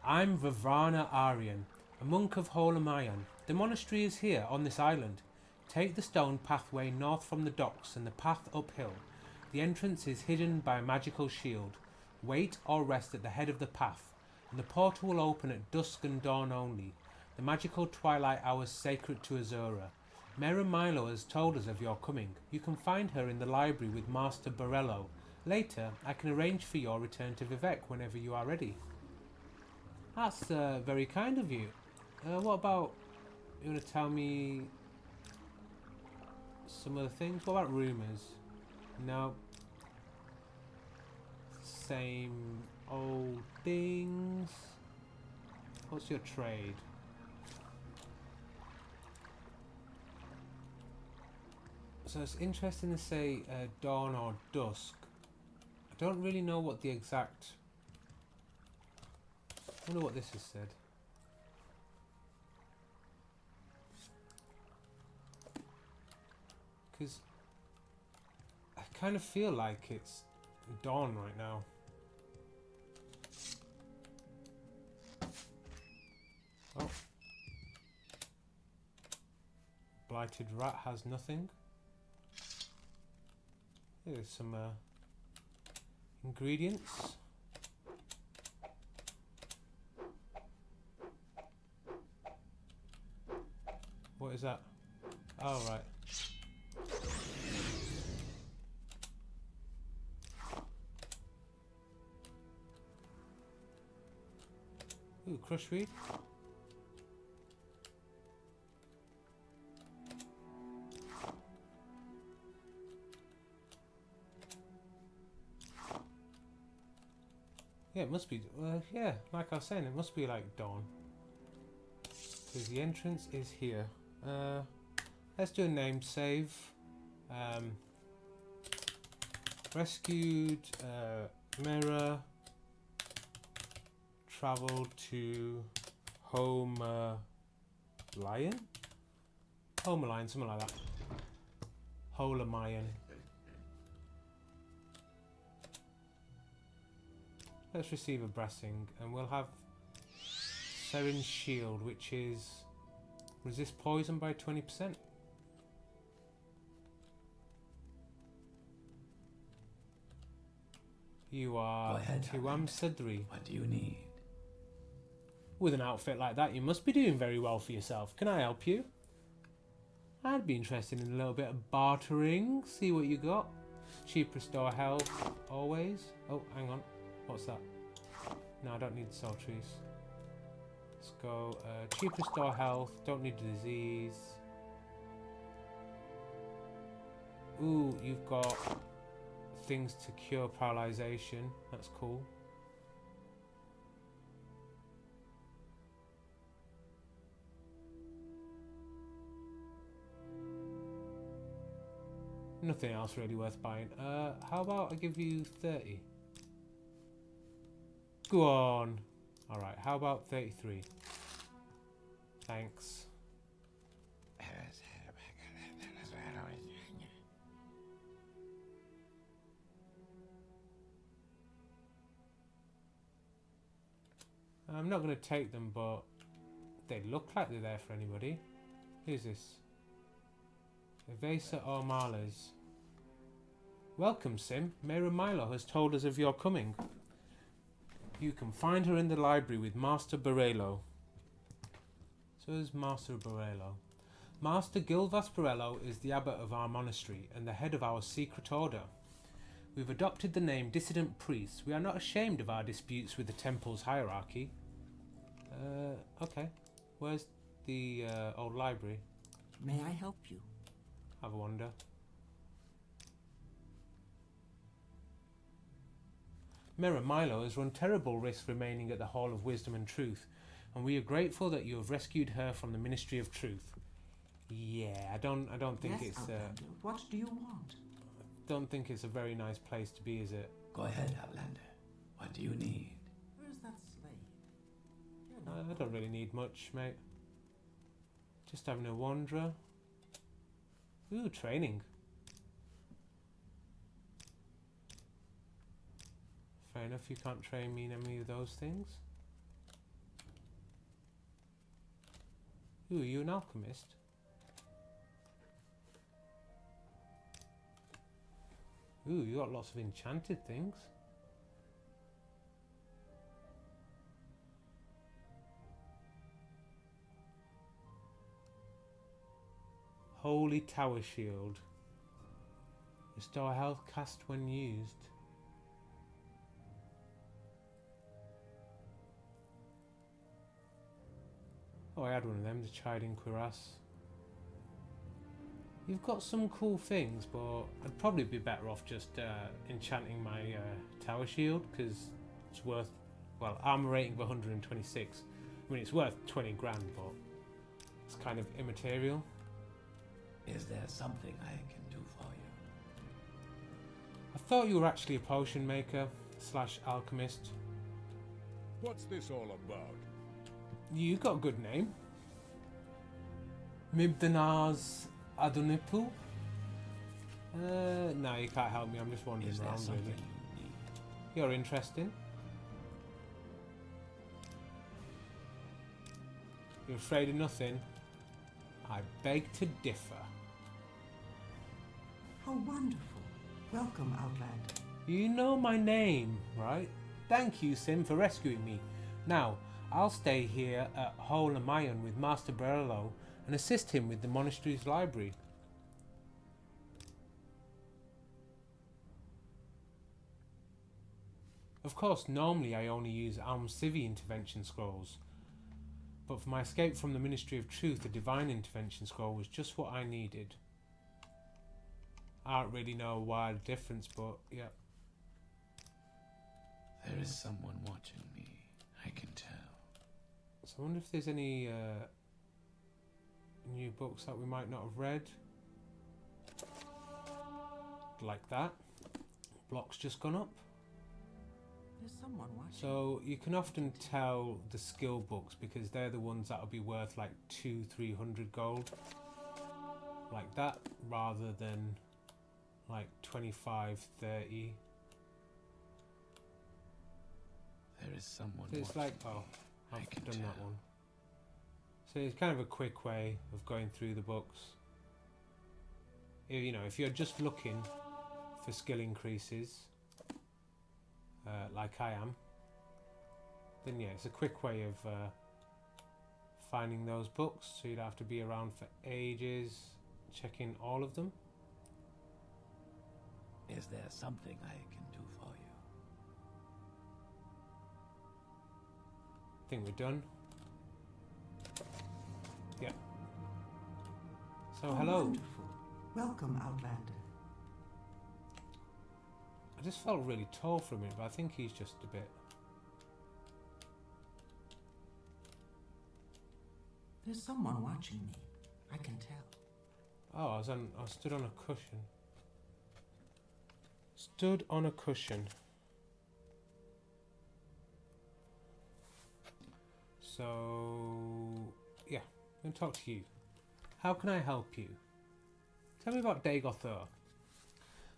I'm Vavrana Aryan, a monk of Holamion. The monastery is here, on this island. Take the stone pathway north from the docks and the path uphill. The entrance is hidden by a magical shield. Wait or rest at the head of the path, and the portal will open at dusk and dawn only. The magical twilight hours sacred to Azura. Mera Milo has told us of your coming. You can find her in the library with Master Borello. Later, I can arrange for your return to Vivek whenever you are ready. That's very kind of you. What about, you want to tell me some other things? What about rumours? No. Same old things. What's your trade? So it's interesting to say dawn or dusk. I don't really know what the exact... I wonder what this has said. Because I kind of feel like it's dawn right now. Oh. Blighted rat has nothing. Here's some ingredients. What is that? Oh, right. Ooh, crushweed. Yeah, it must be. Yeah, like I was saying, it must be like dawn. Because the entrance is here. Let's do a name save. Rescued Mera. Travel to Home Lion? Home Lion, something like that. Holamion. Let's receive a blessing, and we'll have Seren's Shield, which is resist poison by 20%. You are Tiwam Sedri. What do you need? With an outfit like that, you must be doing very well for yourself. Can I help you? I'd be interested in a little bit of bartering. See what you got. Cheap restore health, always. Oh, hang on. What's that? No, I don't need soul trees. Let's go. Cheap restore health. Don't need disease. Ooh, you've got things to cure paralyzation. That's cool. Nothing else really worth buying. How about I give you 30? Go on. Alright, how about 33? Thanks. I'm not going to take them, but they look like they're there for anybody. Who's this? Evasa Ormalas. Welcome, Sim. Mera Milo has told us of your coming. You can find her in the library with Master Borello. So is Master Borello. Master Gilvas Borello is the abbot of our monastery and the head of our secret order. We've adopted the name Dissident Priests. We are not ashamed of our disputes with the temple's hierarchy. Okay. Where's the old library? May I help you? Have a wonder. Mirror Milo has run terrible risk remaining at the Hall of Wisdom and Truth, and we are grateful that you have rescued her from the Ministry of Truth. Yeah, I don't think Yes, it's Outlander. What do you want? don't think it's a very nice place to be, is it? Go ahead, Outlander. What do you need? Where's that slave? You're I not don't really need much, mate. Just having a wanderer. Ooh, training. Fair enough, you can't train me in any of those things. Ooh, are you an alchemist? Ooh, you got lots of enchanted things. Holy Tower Shield. Restore health cast when used. Oh, I had one of them, the Chiding Cuirass. You've got some cool things, but I'd probably be better off just enchanting my Tower Shield, because it's worth, well, armor rating of 126. I mean, it's worth 20 grand, but it's kind of immaterial. Is there something I can do for you? I thought you were actually a potion maker / alchemist. What's this all about? You got a good name. Mibdanaz Adonipu? No, you can't help me. I'm just wandering Is there around, something really. you need? You're interesting. You're afraid of nothing? I beg to differ. How wonderful. Welcome, Outlander. You know my name, right? Thank you, Sim, for rescuing me. Now, I'll stay here at Hole Amayan with Master Borello and assist him with the monastery's library. Of course, normally I only use Alm Civi intervention scrolls, but for my escape from the Ministry of Truth, the Divine Intervention Scroll was just what I needed. I don't really know why the difference, but yeah. There is someone watching me. I can tell. So I wonder if there's any new books that we might not have read. Like that. Block's just gone up. There's someone watching. So you can often tell the skill books because they're the ones that'll be worth like 200-300 gold. Like that, rather than like 25-30. There is someone So it's watching like, oh, me. I've I can done tell. that one. So it's kind of a quick way of going through the books. You know, if you're just looking for skill increases, like I am, then yeah, it's a quick way of finding those books, so you'd have to be around for ages checking all of them. Is there something I can do for you? I think we're done. Yeah. So Oh, hello. wonderful. Welcome, Outlander. I just felt really tall for a minute, but I think he's just a bit. There's someone watching me. I can tell. Oh, I stood on a cushion. Stood on a cushion. So yeah, I'm gonna talk to you. How can I help you? Tell me about Dagoth.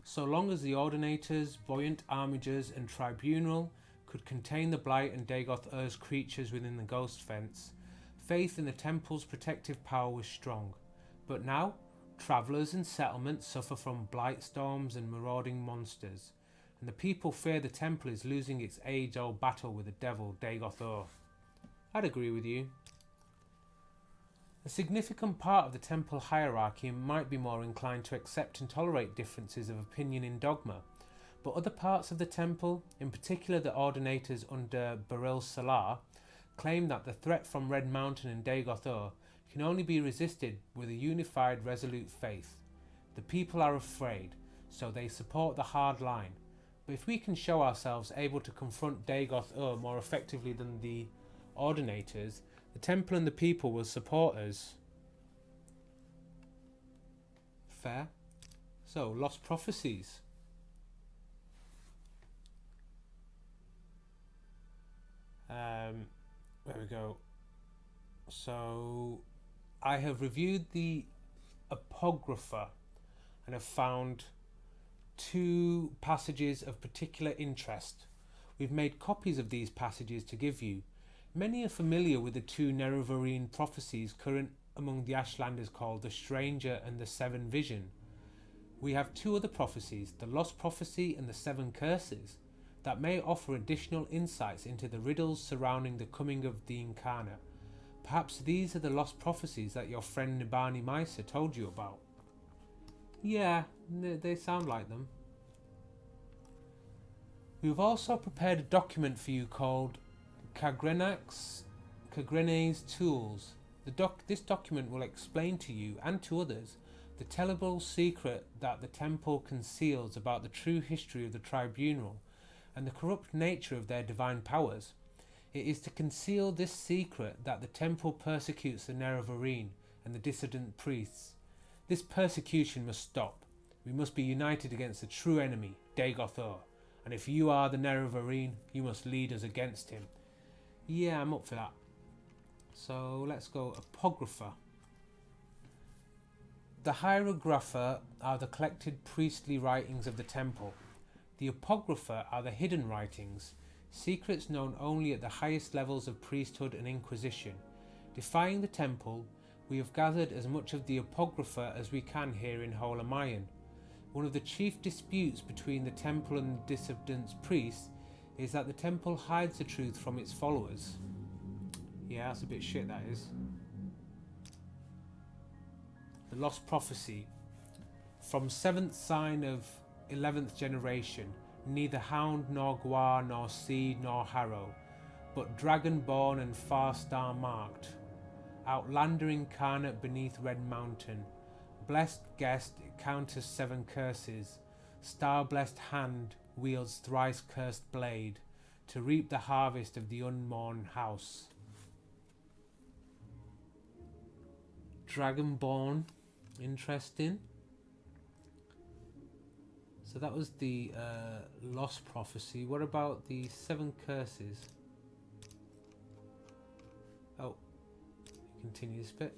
So long as the Ordinators, Buoyant Armigers and Tribunal could contain the Blight and Dagoth Ur's creatures within the Ghost Fence, faith in the Temple's protective power was strong. But now, travellers and settlements suffer from blight storms and marauding monsters, and the people fear the temple is losing its age-old battle with the devil Dagoth. I'd agree with you. A significant part of the temple hierarchy might be more inclined to accept and tolerate differences of opinion in dogma, but other parts of the temple, in particular the ordinators under Baril Salar, claim that the threat from Red Mountain and Dagoth can only be resisted with a unified, resolute faith. The people are afraid, so they support the hard line. But if we can show ourselves able to confront Dagoth more effectively than the ordinators, the temple and the people will support us. Fair. So, Lost Prophecies. There we go. So, I have reviewed the Apocrypha and have found 2 passages of particular interest. We've made copies of these passages to give you. Many are familiar with the 2 Nerevarine prophecies current among the Ashlanders called the Stranger and the 7 Vision. We have 2 other prophecies, the Lost Prophecy and the 7 Curses, that may offer additional insights into the riddles surrounding the coming of the Incarnate. Perhaps these are the lost prophecies that your friend Nibani Maisa told you about. Yeah, they sound like them. We've also prepared a document for you called Kagrene's Tools. This document will explain to you and to others the tellable secret that the temple conceals about the true history of the tribunal and the corrupt nature of their divine powers. It is to conceal this secret that the temple persecutes the Nerevarine and the dissident priests. This persecution must stop. We must be united against the true enemy, Dagoth, and if you are the Nerevarine, you must lead us against him. Yeah, I'm up for that. So let's go Apocrypha. The Hieroglypha are the collected priestly writings of the temple. The Apocrypha are the hidden writings, secrets known only at the highest levels of priesthood and inquisition. Defying the temple, we have gathered as much of the Apocrypha as we can here in Holamayan. One of the chief disputes between the temple and the dissident priests is that the temple hides the truth from its followers. Yeah, that's a bit shit, that is. The Lost Prophecy. From 7th sign of 11th generation, neither hound nor guar nor seed nor harrow, but dragon-born and far star-marked, outlander incarnate beneath Red Mountain, blessed guest counters 7 curses, star-blessed hand wields thrice cursed blade, to reap the harvest of the unmourned house. Dragonborn, interesting. So that was the Lost Prophecy. What about the 7 curses? Oh, continue this bit.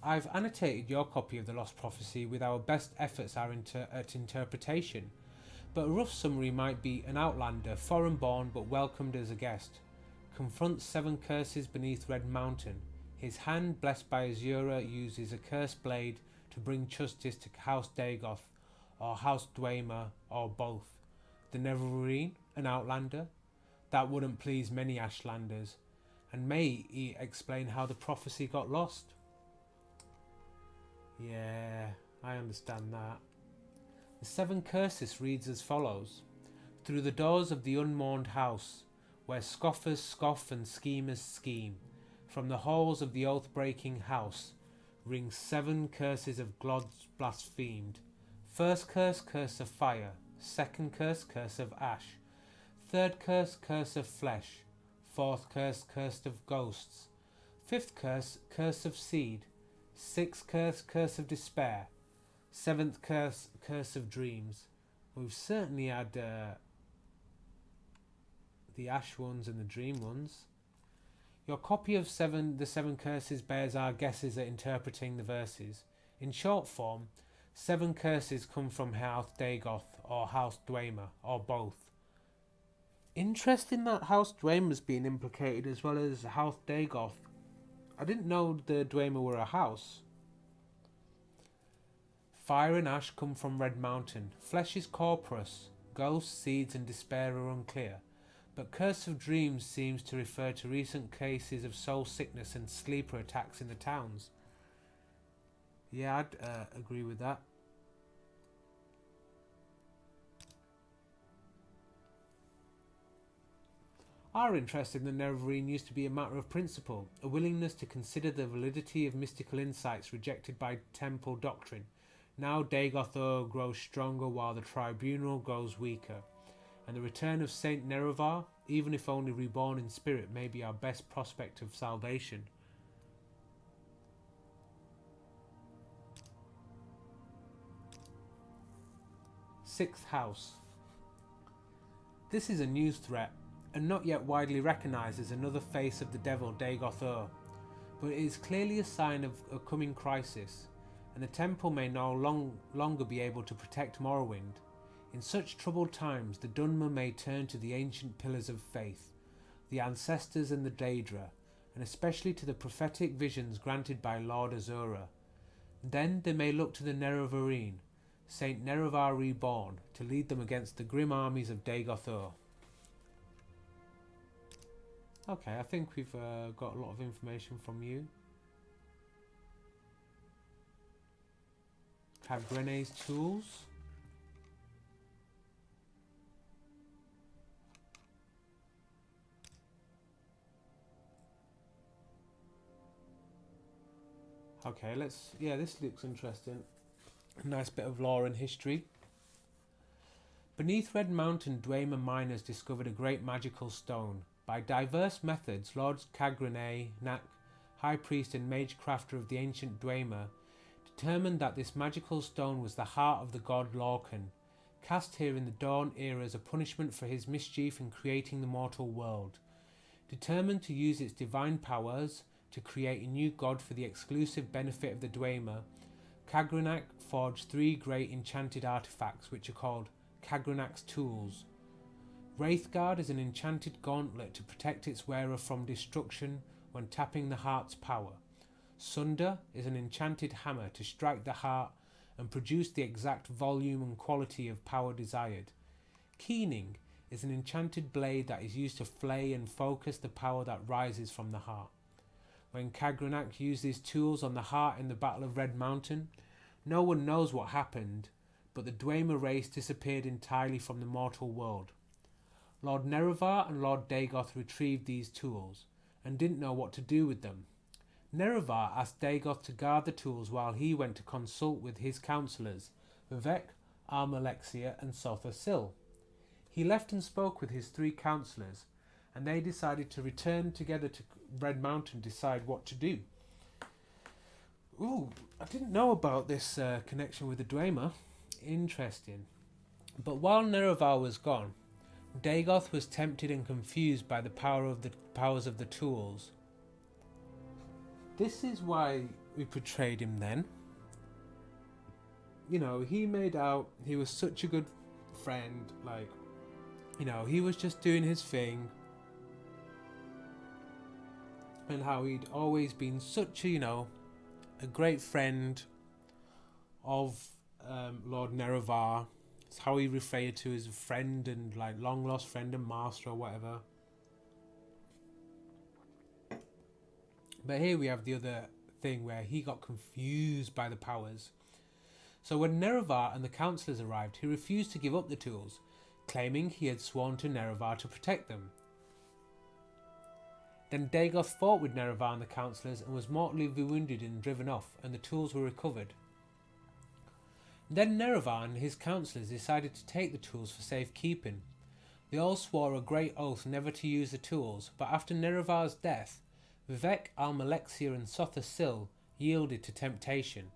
I've annotated your copy of the Lost Prophecy with our best efforts at interpretation, but a rough summary might be: an outlander, foreign-born but welcomed as a guest, confronts 7 curses beneath Red Mountain. His hand, blessed by Azura, uses a cursed blade to bring justice to House Dagoth, or House Dwemer, or both. The Nerevarine, an outlander? That wouldn't please many Ashlanders, and may explain how the prophecy got lost. Yeah, I understand that. The 7 curses reads as follows: through the doors of the unmourned house, where scoffers scoff and schemers scheme, from the halls of the oath-breaking house, ring 7 curses of gods blasphemed. First curse, curse of fire. Second curse, curse of ash. Third curse, curse of flesh. Fourth curse, curse of ghosts. Fifth curse, curse of seed. Sixth curse, curse of despair. Seventh curse, curse of dreams. We've certainly had the ash ones and the dream ones. Your copy of the 7 curses bears our guesses at interpreting the verses. In short form, 7 curses come from House Dagoth or House Dwemer, or both. Interesting that House Dwemer's been implicated as well as House Dagoth. I didn't know the Dwemer were a house. Fire and ash come from Red Mountain. Flesh is corporous. ghosts, seeds and despair are unclear, but Curse of Dreams seems to refer to recent cases of soul sickness and sleeper attacks in the towns. Yeah, I'd agree with that. Our interest in the Nerevarine used to be a matter of principle, a willingness to consider the validity of mystical insights rejected by temple doctrine. Now Dagoth grows stronger while the tribunal grows weaker, and the return of Saint Nerevar, even if only reborn in spirit, may be our best prospect of salvation. Sixth House. This is a news threat, and not yet widely recognised as another face of the devil Dagoth, but it is clearly a sign of a coming crisis, and the temple may no longer be able to protect Morrowind. In such troubled times, the Dwemer may turn to the ancient pillars of faith, the ancestors and the Daedra, and especially to the prophetic visions granted by Lord Azura. Then they may look to the Nerevarine, Saint Nerevar reborn, to lead them against the grim armies of Dagoth. Okay, I think we've got a lot of information from you. Have Grene's tools. Okay, this looks interesting. A nice bit of lore and history. Beneath Red Mountain, Dwemer miners discovered a great magical stone. By diverse methods, Lords Cagrene, Nak, High Priest and Mage Crafter of the ancient Dwemer, determined that this magical stone was the heart of the god Lorcan, cast here in the Dawn era as a punishment for his mischief in creating the mortal world. Determined to use its divine powers to create a new god for the exclusive benefit of the Dwemer, Cagrenac forged 3 great enchanted artifacts which are called Cagrenac's Tools. Wraithguard is an enchanted gauntlet to protect its wearer from destruction when tapping the heart's power. Sunder is an enchanted hammer to strike the heart and produce the exact volume and quality of power desired. Keening is an enchanted blade that is used to flay and focus the power that rises from the heart. When Cagrenac used these tools on the heart in the Battle of Red Mountain, no one knows what happened, but the Dwemer race disappeared entirely from the mortal world. Lord Nerevar and Lord Dagoth retrieved these tools, and didn't know what to do with them. Nerevar asked Dagoth to guard the tools while he went to consult with his counsellors, Vivek, Almalexia and Sotha Sil. He left and spoke with his 3 counsellors, and they decided to return together to Red Mountain to decide what to do. Ooh, I didn't know about this connection with the Dwemer. Interesting. But while Nerevar was gone, Dagoth was tempted and confused by the powers of the tools. This is why we portrayed him then. You know, he made out he was such a good friend, like, you know, he was just doing his thing. And how he'd always been such a, you know, a great friend of Lord Nerevar. It's how he referred to his friend and like long lost friend and master or whatever. But here we have the other thing where he got confused by the powers. So when Nerevar and the councillors arrived, he refused to give up the tools, claiming he had sworn to Nerevar to protect them. Then Dagoth fought with Nerevar and the councillors and was mortally wounded and driven off, and the tools were recovered. Then Nerevar and his councillors decided to take the tools for safekeeping. They all swore a great oath never to use the tools, but after Nerevar's death, Vivek, Almalexia and Sotha Sil yielded to temptation.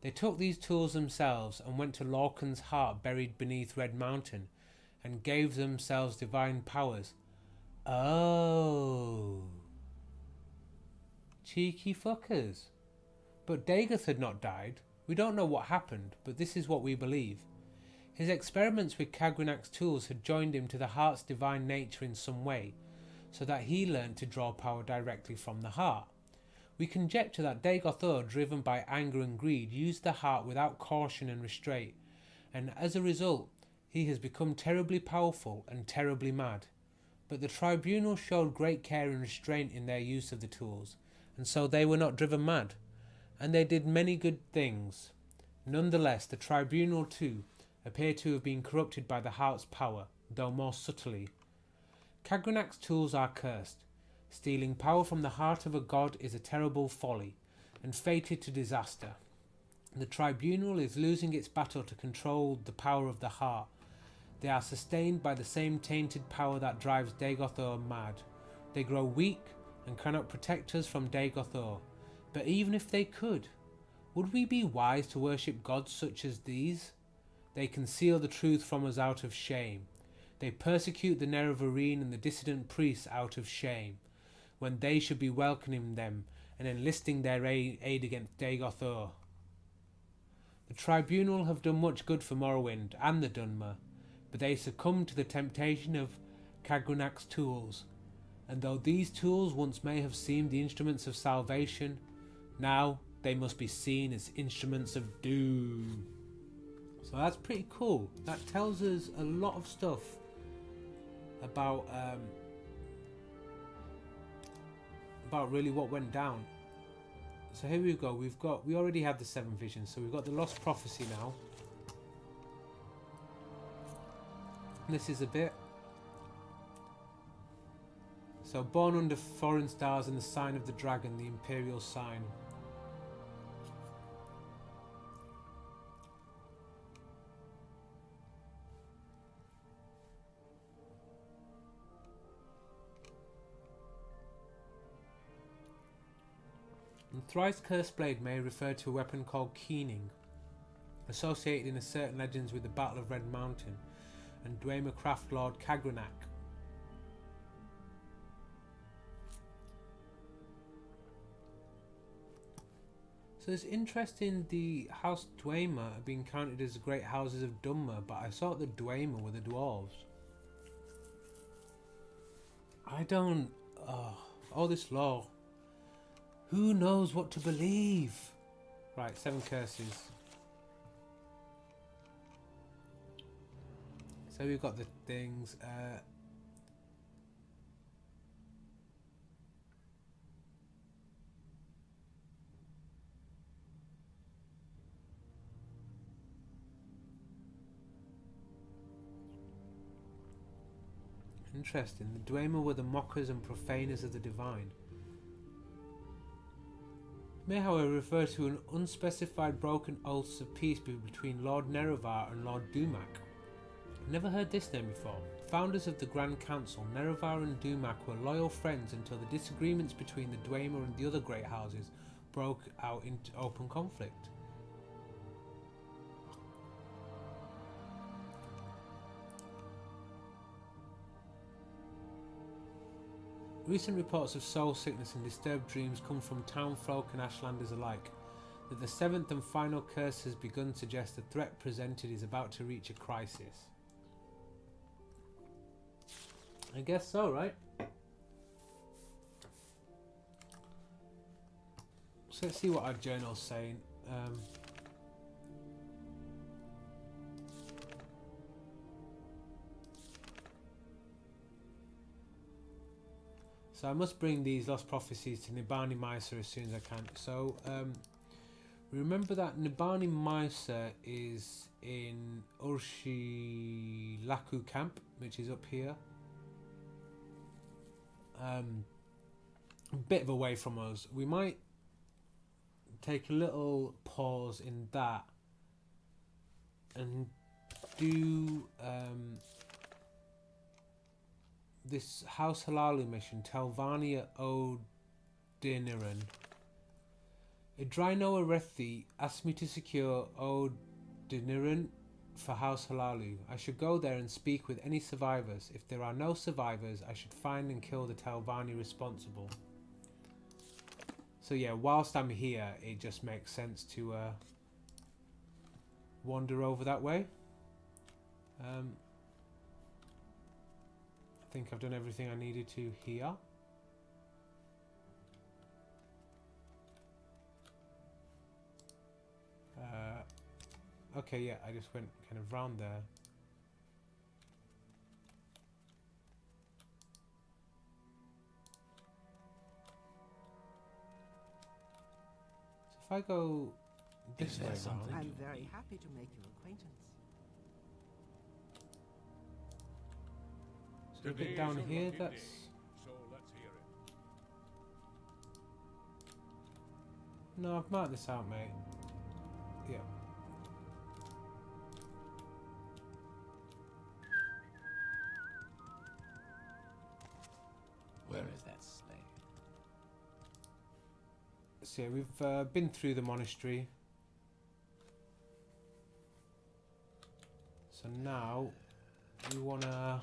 They took these tools themselves and went to Lorcan's heart buried beneath Red Mountain, and gave themselves divine powers. Oh. Cheeky fuckers. But Dagoth had not died. We don't know what happened, but this is what we believe. His experiments with Cagrenac's tools had joined him to the heart's divine nature in some way, so that he learned to draw power directly from the heart. We conjecture that Dagoth, driven by anger and greed, used the heart without caution and restraint, and as a result, He has become terribly powerful and terribly mad. But the tribunal showed great care and restraint in their use of the tools, and so they were not driven mad, and they did many good things. Nonetheless, the tribunal too appear to have been corrupted by the heart's power, though more subtly. Kagranak's tools are cursed. Stealing power from the heart of a god is a terrible folly, and fated to disaster. The tribunal is losing its battle to control the power of the heart. They are sustained by the same tainted power that drives Dagoth mad. They grow weak and cannot protect us from Dagoth. But even if they could, would we be wise to worship gods such as these? They conceal the truth from us out of shame. They persecute the Nerevarine and the dissident priests out of shame, when they should be welcoming them and enlisting their aid against Dagoth. The tribunal have done much good for Morrowind and the Dwemer, but they succumbed to the temptation of Kagranak's tools, and though these tools once may have seemed the instruments of salvation, now they must be seen as instruments of doom. So that's pretty cool. That tells us a lot of stuff about really what went down. So here we go. We already had the 7 visions, so we've got the Lost Prophecy now. This is a bit. So born under foreign stars and the sign of the dragon, the imperial sign. And thrice cursed blade may refer to a weapon called keening, associated in a certain legends with the Battle of Red Mountain and Dwemer craft lord Kagranak. So it's interesting the House Dwemer are being counted as the great houses of Dwemer, but I thought the Dwemer were the dwarves. I don't... all this lore. Who knows what to believe? Right, 7 curses. So we've got the things. Interesting. The Dwemer were the mockers and profaners of the divine. May, however, refer to an unspecified broken oaths of peace between Lord Nerevar and Lord Dumak. Never heard this name before. Founders of the Grand Council, Nerevar and Dumak were loyal friends until the disagreements between the Dwemer and the other great houses broke out into open conflict. Recent reports of soul sickness and disturbed dreams come from townfolk and Ashlanders alike. That the 7th and final curse has begun to suggest the threat presented is about to reach a crisis. I guess so, right? So let's see what our journal's saying. So I must bring these Lost Prophecies to Nibani Mysa as soon as I can. So remember that Nibani Mysa is in Urshilaku camp, which is up here. A bit of away from us. We might take a little pause in that and do this House Halalu mission, Telvania Odiniran. Idrino Arethi asked me to secure Odiniran for House Halalu. I should go there and speak with any survivors. If there are no survivors, I should find and kill the Telvani responsible. So yeah, whilst I'm here, it just makes sense to wander over that way. I think I've done everything I needed to here. Okay, yeah, I just went kind of round there. If I go this Is way there round, something I'm you very need? happy to make your acquaintance. so a bit Today's down your here, lucky that's... day, so let's hear it. No, I've marked this out, mate. Yeah. Where is that slave? So yeah, we've been through the monastery. So now we wanna...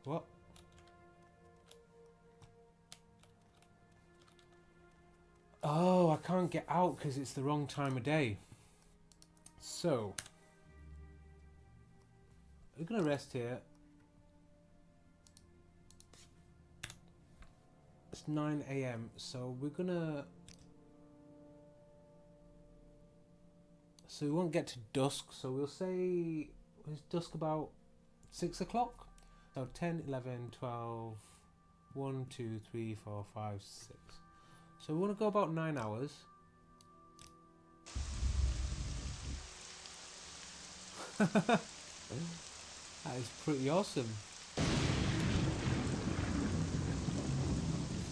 What? Oh, I can't get out because it's the wrong time of day. So we're gonna rest here. It's 9 AM, so we're gonna... So we won't get to dusk, so we'll say... Is dusk about 6 o'clock? So 10, 11, 12, 1, 2, 3, 4, 5, 6. So we want to go about 9 hours. That is pretty awesome.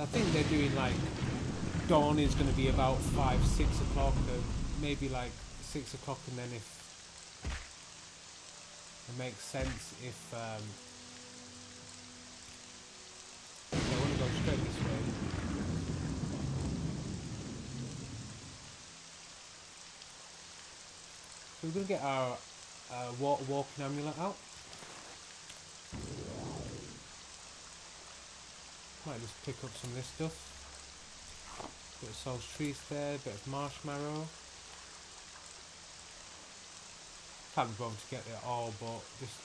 I think they're doing like dawn is going to be about 5, 6 o'clock, maybe like 6 o'clock, and then if it makes sense, if I want to go straight this way. So we're going to get our walking amulet out. Might just pick up some of this stuff. Bit of Soul's Trees there, bit of marshmallow. Can't be bothered to get it all, but just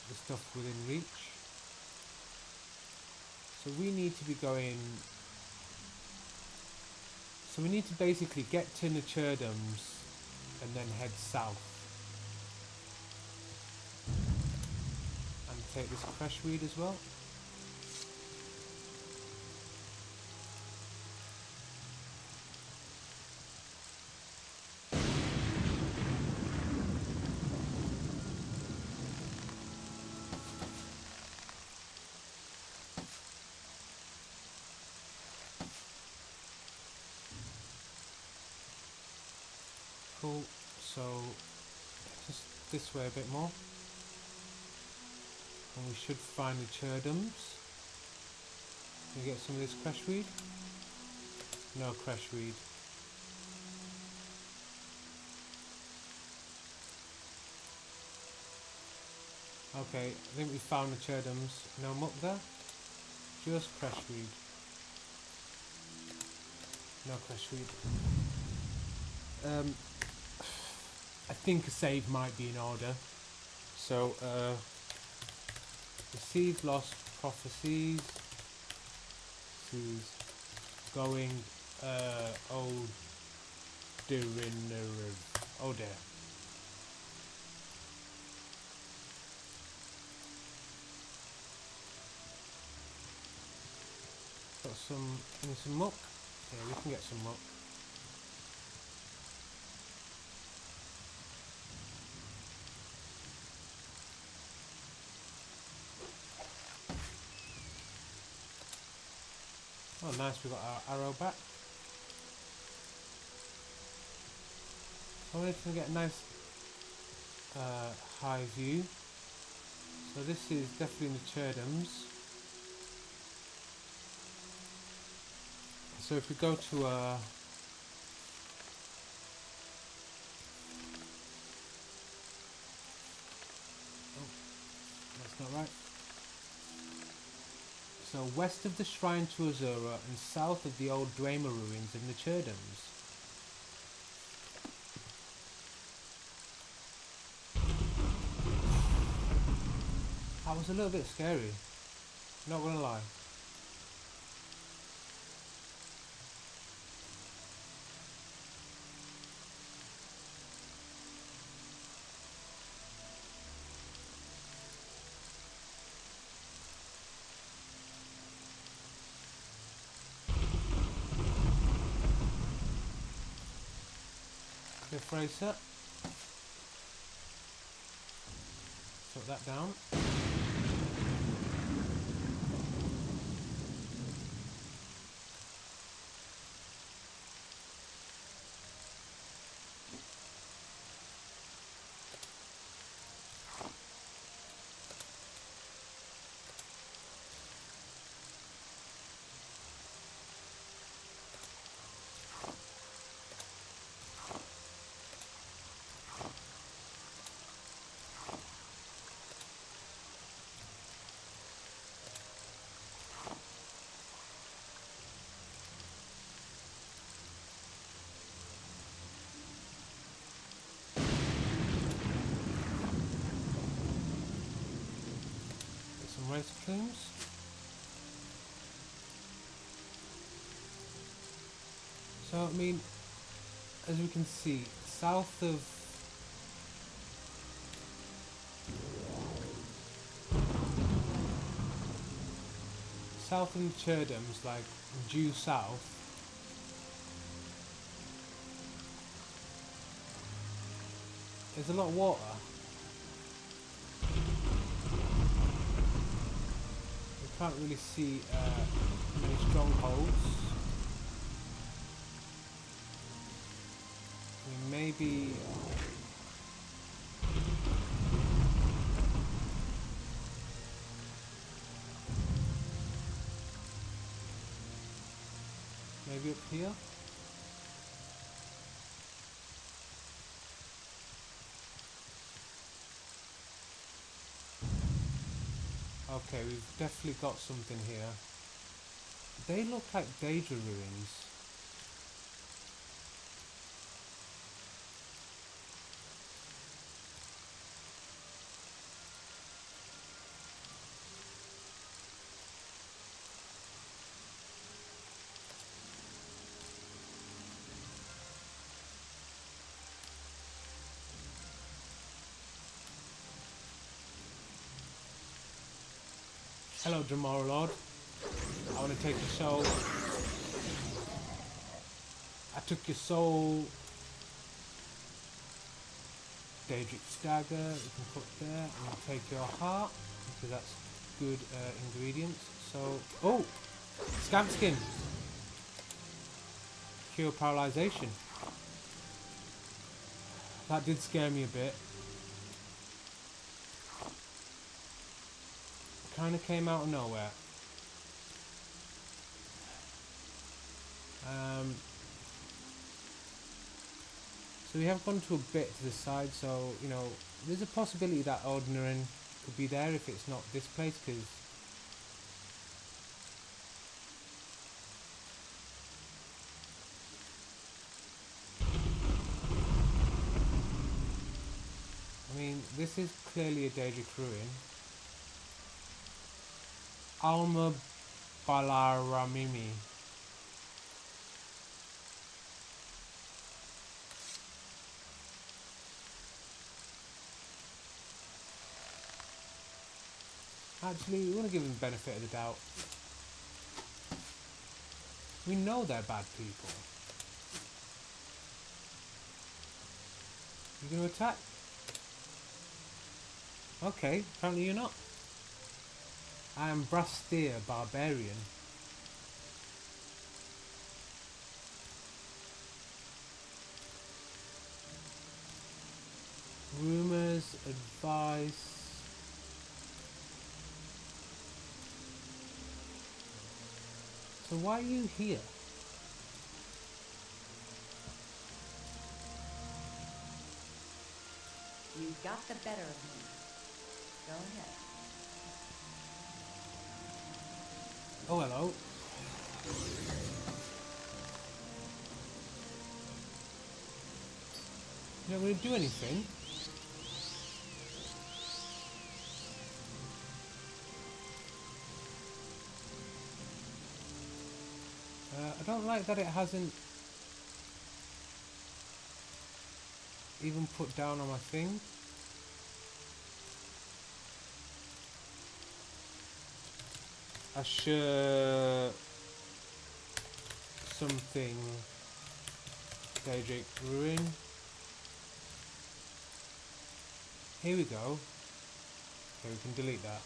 the stuff within reach. So we need to be going... So we need to basically get to Nachurdums and then head south. And take this crashweed as well. Cool, so just this way a bit more. And we should find the Churdums. Can we get some of this crashweed? No crashweed. Okay, I think we found the Churdums. No muck there? Just crashweed. No crashweed. I think a save might be in order. So, receive lost prophecies. This is going, oh dear. Got some muck? Yeah, we can get some muck. Oh nice, we got our arrow back. So I wanted to get a nice high view. So this is definitely in the Churdums. So if we go to oh, that's not right. So west of the shrine to Azura and south of the old Dwemer ruins in the Churdums. That was a little bit scary, not gonna lie. the Fraser. Put that down. Rice plumes. So I mean, as we can see, south of Cherdams, like due south, there's a lot of water. Can't really see many strongholds. I mean, maybe up here. Okay, we've definitely got something here. They look like Daedra ruins. Hello, Dwemer Lord. I want to take your soul. I took your soul. Daedric's dagger, you can put there. I'm going to take your heart, because that's good ingredients. So, oh! Scamp skin! Cure paralysation. That did scare me a bit. Kind of came out of nowhere. So we have gone to a bit to the side, so you know there's a possibility that Ordinarin could be there if it's not this place, because I mean this is clearly a Daedric ruin. Alma Balaramimi. Actually, we want to give them the benefit of the doubt. We know they're bad people. You going to attack? Okay, apparently you're not. I am Brastir, Barbarian. Rumors, advice. So why are you here? You got the better of me. Go ahead. Oh, hello. You're not going to do anything? I don't like that it hasn't even put down on my thing. Assure something Daedric ruin. Here we go. Okay, we can delete that.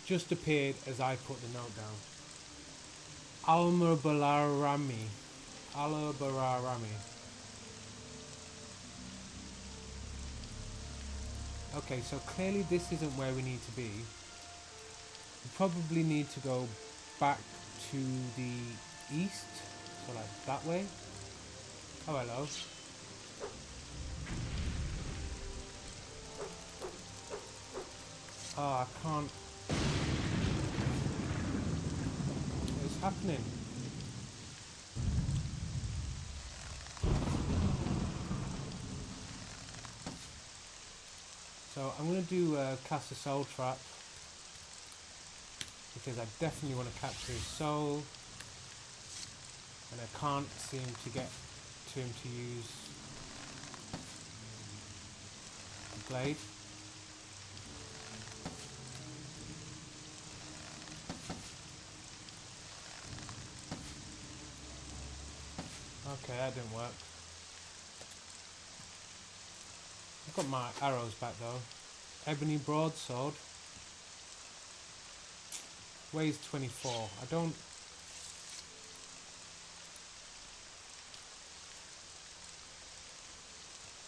Just appeared as I put the note down. Almurbalarami. Almurbalarami. Okay, so clearly this isn't where we need to be. We probably need to go back to the east. So like that way. Oh, hello. Oh, I can't. What's happening? So I'm going to do cast a soul trap because I definitely want to capture his soul, and I can't seem to get to him to use the blade. Okay, that didn't work. I've got my arrows back though. Ebony broadsword. Weighs 24. I don't...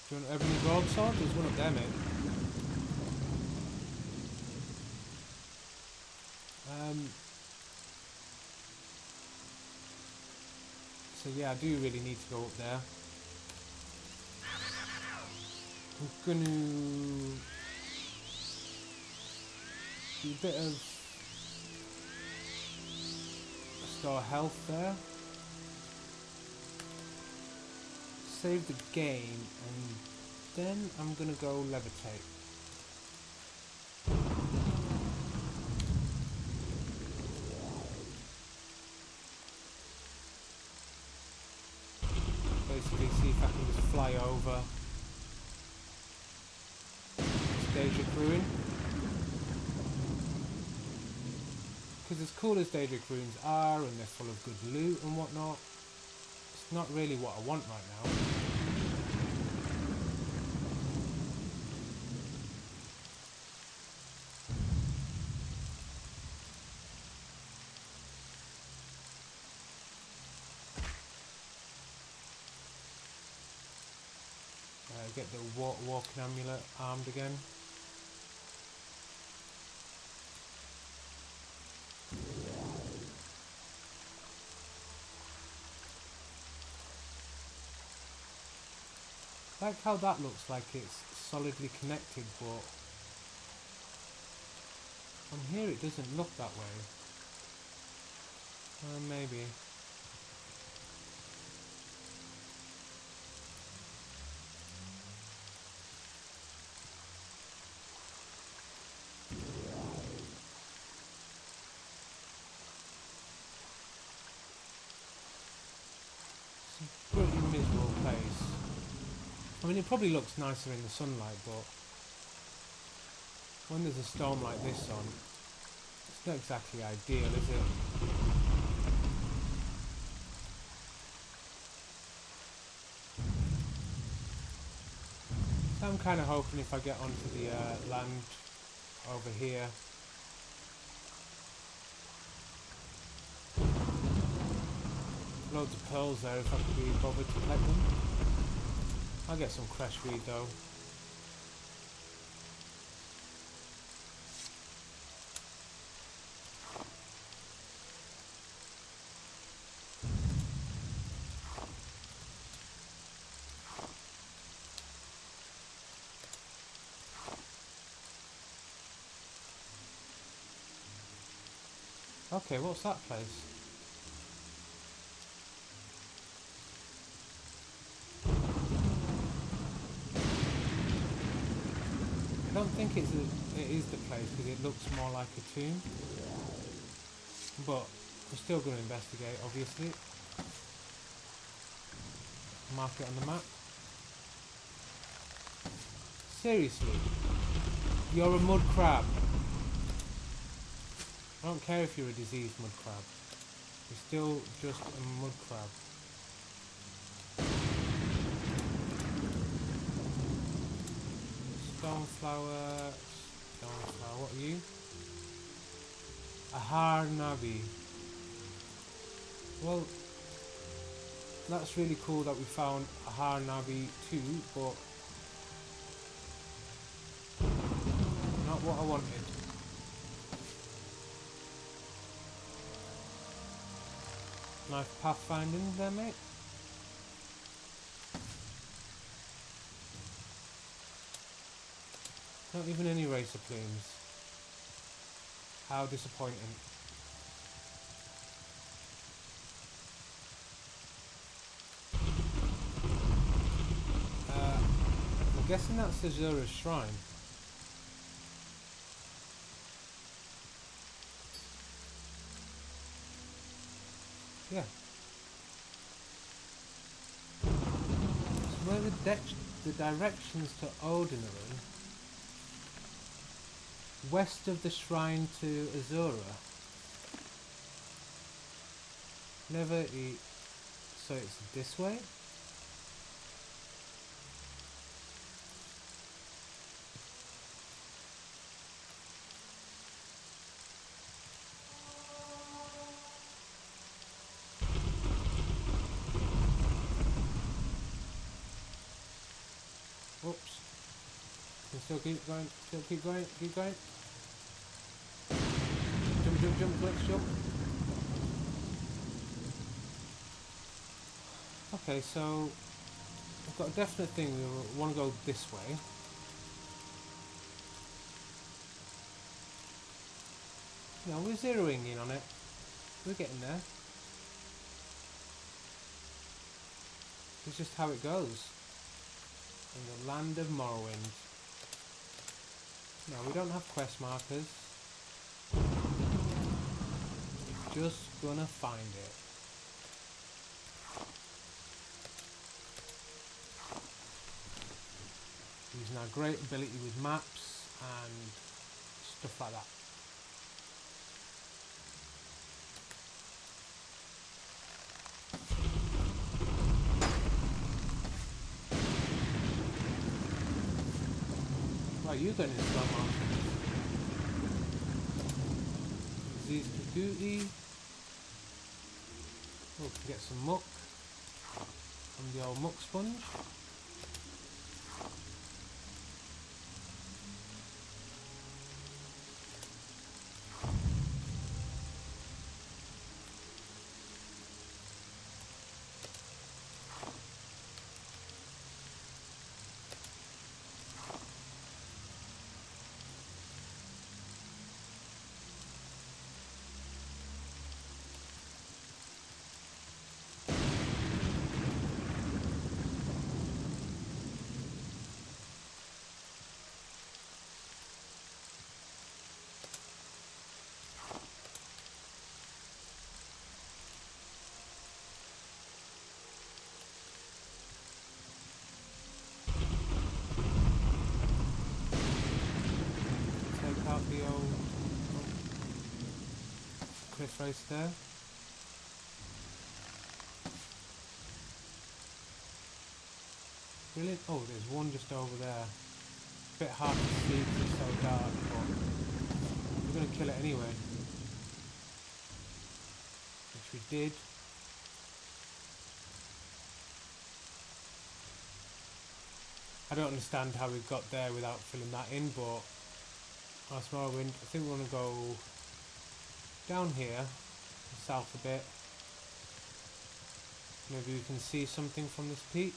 Do you want ebony broadsword? There's one up there, mate. So yeah, I do really need to go up there. I'm gonna do a bit of store health there. Save the game, and then I'm gonna go levitate. Basically see if I can just fly over Daedric Ruin. Because as cool as Daedric Ruins are, and they're full of good loot and whatnot, it's not really what I want right now. Get the walking amulet armed again. I like how that looks like it's solidly connected, but from here it doesn't look that way. Maybe. Pretty miserable place. I mean, it probably looks nicer in the sunlight, but when there's a storm like this on, it's not exactly ideal, is it? So I'm kind of hoping if I get onto the land over here, loads of pearls there if I could be bothered to collect them. I'll get some crash weed though. Okay, what's that place? I don't think it is the place because it looks more like a tomb, but we're still going to investigate, obviously. Mark it on the map. Seriously, you're a mud crab. I don't care if you're a diseased mud crab. You're still just a mud crab. Stoneflower. Stoneflower, what are you? A Harnabi. Well, that's really cool that we found a Harnabi too, but not what I wanted. Nice pathfinding there, mate. Not even any racer plumes. How disappointing. I'm guessing that's Azura's shrine. Yeah. So where the directions to Odin are in? West of the shrine to Azura. Never eat. So it's this way? Oops. Can still keep going, keep going. Jump, let's jump. Okay, so I've got a definite thing, we want to go this way. You know, we're zeroing in on it. We're getting there. It's just how it goes. In the land of Morrowind. No, we don't have quest markers. Just gonna find it. Using our great ability with maps and stuff like that. Right, you're going in slow motion. Disease to duty. Oh, we can get some muck from the old muck sponge. Out the old cliff face there. Brilliant. Oh, there's one just over there. Bit hard to see because it's so dark, but we're going to kill it anyway. Which we did. I don't understand how we got there without filling that in, but that's Morrowind. I think we want to go down here, south a bit. Maybe we can see something from this peak.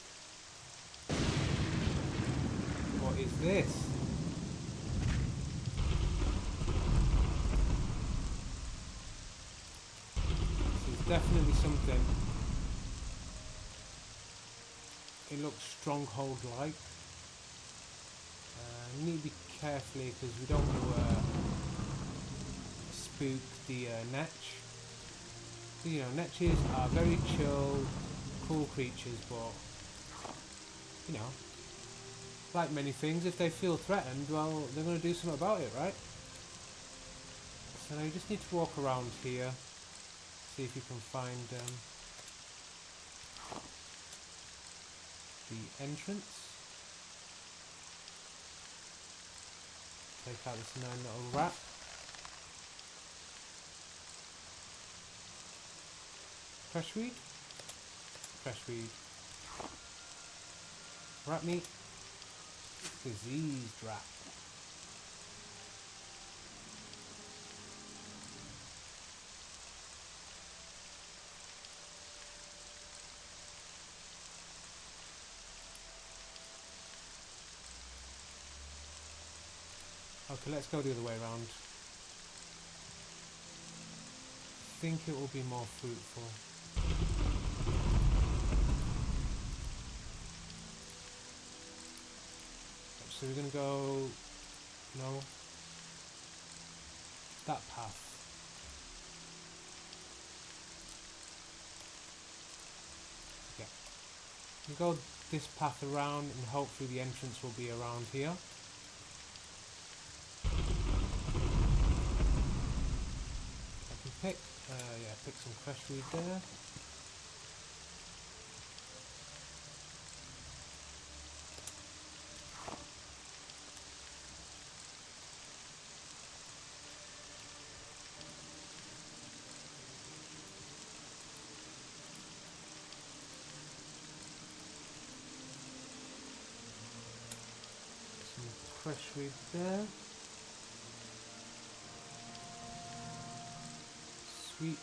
What is this? This is definitely something. It looks stronghold-like. We need to be carefully because we don't want to spook the Netch. You know, Netches are very chill, cool creatures, but you know, like many things, if they feel threatened, well, they're going to do something about it, right? So now you just need to walk around here, see if you can find the entrance. Take out this annoying little rat. Fresh weed? Fresh weed. Rat meat. Diseased rat. Okay, let's go the other way around. I think it will be more fruitful. So we're going to go, no, that path. Yeah. We go this path around and hopefully the entrance will be around here. I can pick, yeah, pick some fresh weed there. Fresh weed there. Sweet.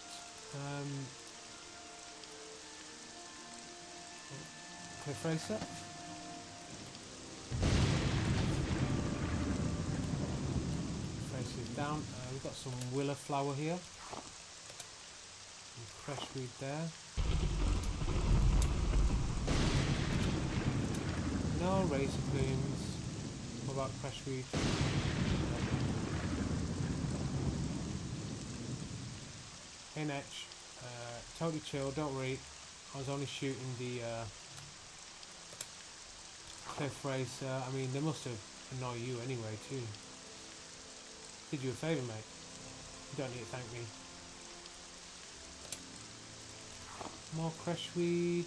Cliff Racer. Racer's down. We've got some willow flower here. Some fresh weed there. No razor plumes. What about fresh weed? Hey Netch, totally chill, don't worry. I was only shooting the Cliff Racer. I mean, they must have annoyed you anyway too. Did you a favour, mate? You don't need to thank me. More fresh weed.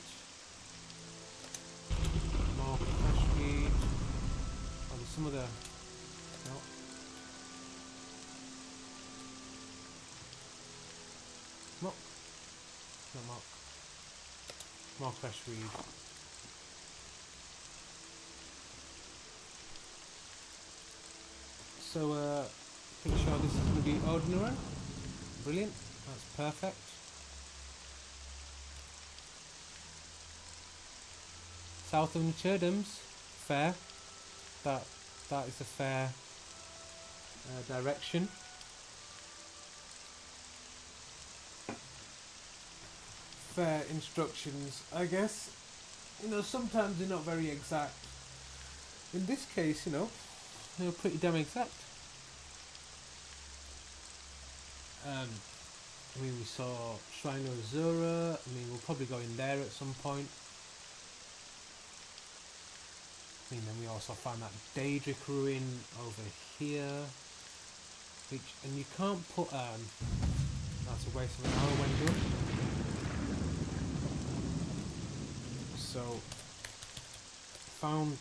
More fresh weed. Oh, there's some other... No. Mock. No mock. More fresh weed. So, pretty sure this is going to be Ordinary. Brilliant. That's perfect. South of Naturdams. Fair. That is a fair direction. Fair instructions, I guess. You know, sometimes they're not very exact. In this case, you know, they're pretty damn exact. I mean, we saw Shrine of Azura. I mean, we'll probably go in there at some point. I mean, then we also found that Daedric ruin over here. Which, and you can't put, that's a waste of an hour when done. So, found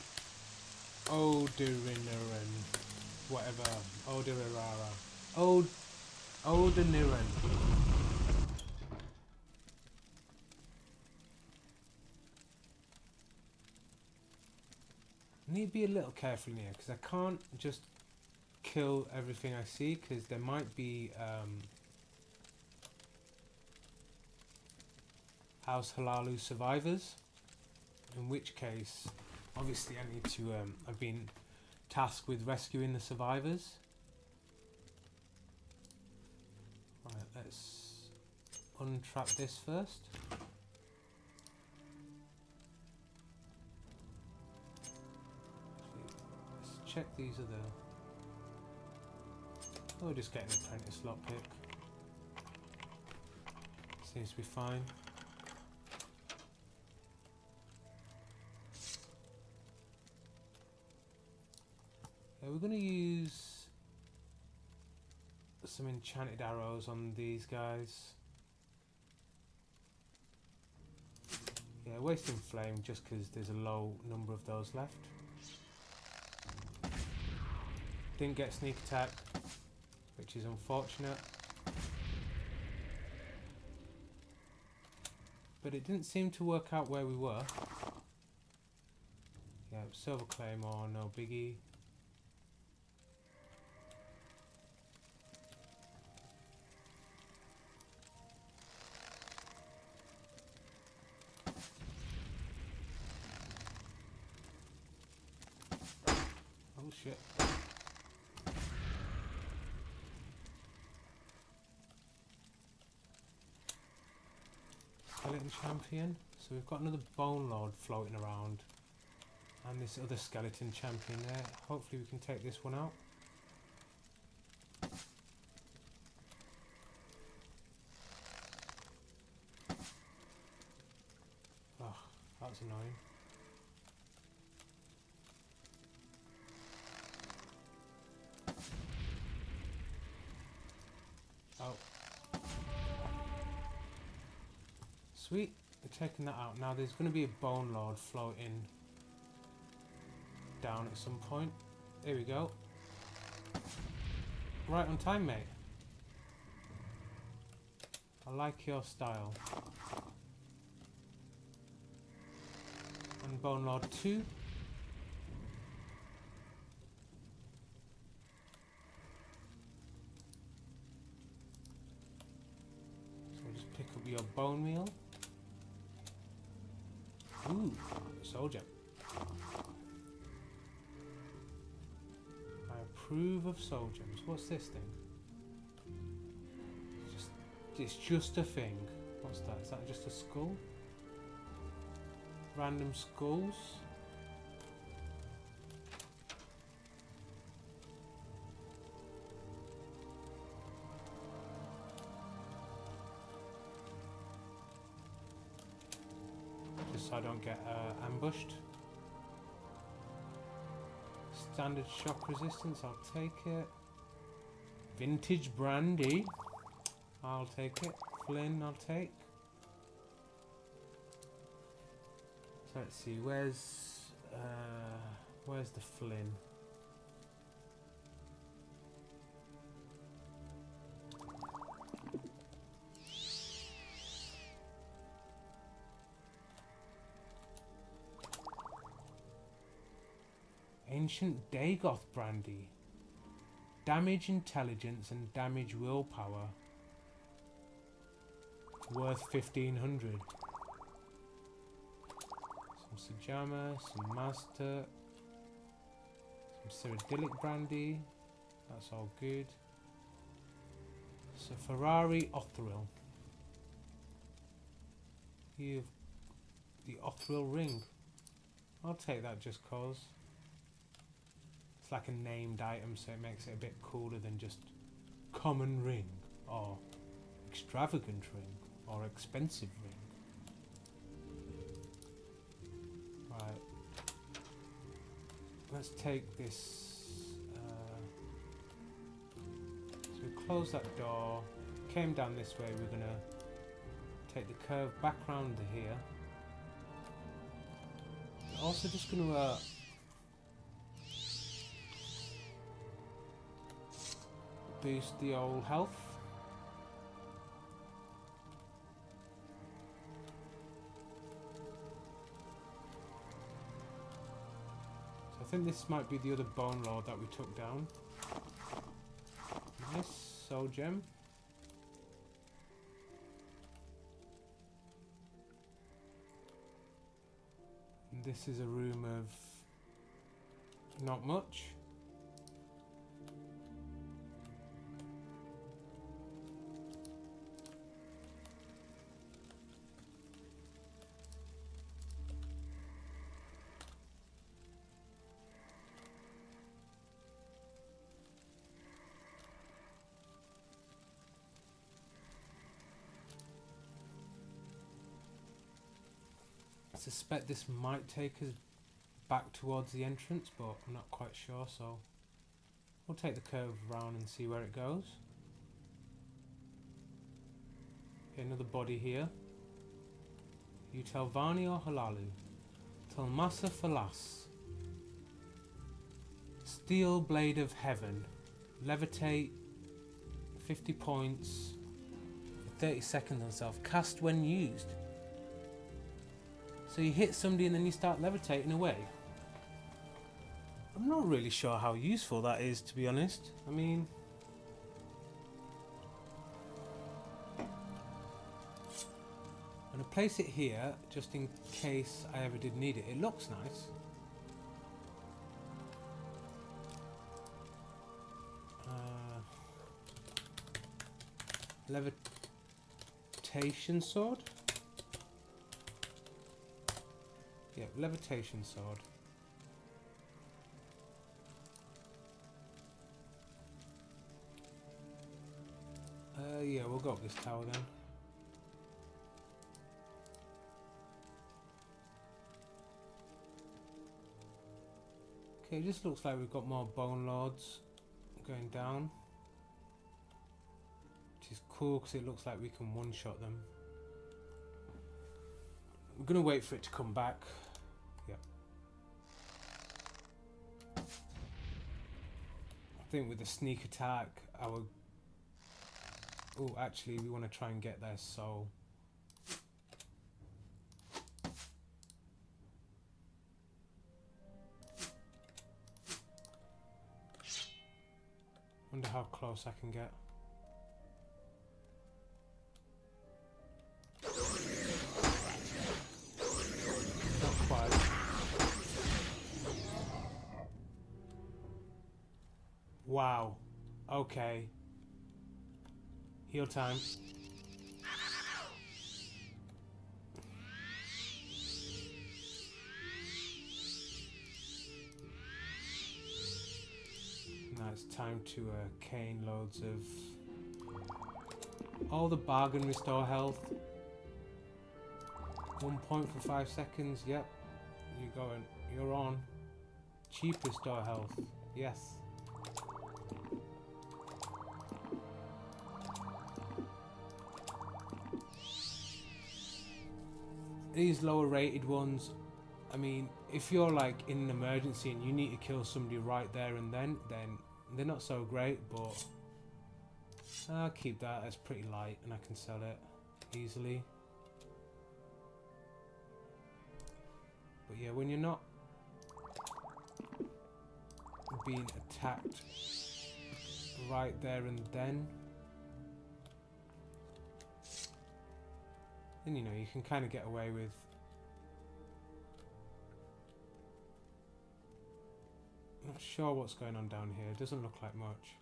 Odiriran, whatever, Odirara, Odiniran. Need to be a little careful here because I can't just kill everything I see because there might be House Halalu survivors, in which case obviously I need to I've been tasked with rescuing the survivors. Right, let's untrap this first. Check these other. Oh, just get an apprentice lockpick. Seems to be fine. We're going to use some enchanted arrows on these guys. Yeah, wasting flame just because there's a low number of those left. Didn't get sneak attack, which is unfortunate. But it didn't seem to work out where we were. Yeah, Silver Claymore, no biggie. Oh shit. Skeleton champion. So we've got another Bone Lord floating around. And this other skeleton champion there. Hopefully we can take this one out. Oh, that was annoying. Oh. Sweet, we're taking that out. Now there's going to be a Bone Lord floating down at some point. There we go. Right on time, mate. I like your style. And Bone Lord 2. So we'll just pick up your bone meal. Ooh, soul gem. I approve of soul gems. What's this thing? It's just a thing. What's that? Is that just a skull? Random skulls? Just so I don't get ambushed. Standard shock resistance, I'll take it. Vintage brandy, I'll take it. Flynn, I'll take. So let's see, where's the Flynn? Ancient Dagoth brandy. Damage intelligence and damage willpower. Worth 1500. Some Sajama, some Master, some Cyrodiilic brandy. That's all good. So Ferrari Othril. You've the Othril ring. I'll take that just cause. It's like a named item, so it makes it a bit cooler than just common ring or extravagant ring or expensive ring. Right. Let's take this. So we close that door. Came down this way. We're gonna take the curve back round to here. Also, just gonna. Boost the old health. So I think this might be the other Bone Lord that we took down. Nice soul gem. And this is a room of not much. I suspect this might take us back towards the entrance, but I'm not quite sure, so we'll take the curve round and see where it goes. Okay, another body here. You tell Vani or Halalu? Tell Massa Falas. Steel Blade of Heaven. Levitate. 50 points. 30 seconds on self. Cast when used. So you hit somebody and then you start levitating away. I'm not really sure how useful that is, to be honest. I mean... I'm going to place it here, just in case I ever did need it. It looks nice. Levitation sword? Yeah, levitation sword. Yeah, we'll go up this tower then. Okay, it just looks like we've got more Bone Lords going down. Which is cool because it looks like we can one-shot them. I'm going to wait for it to come back. Yep. I think with the sneak attack, our... Oh, actually, we want to try and get their soul. Wonder how close I can get. Not quite. Wow. Okay. Heal time. Now it's time to cane loads of all the bargain restore health. 1 point for 5 seconds. Yep, you're on. Cheap restore health. Yes. These lower rated ones, I mean, if you're like in an emergency and you need to kill somebody right there and then they're not so great, but I'll keep that as pretty light and I can sell it easily. But yeah, when you're not being attacked right there and then you know, you can kind of get away with not sure what's going on down here. It doesn't look like much.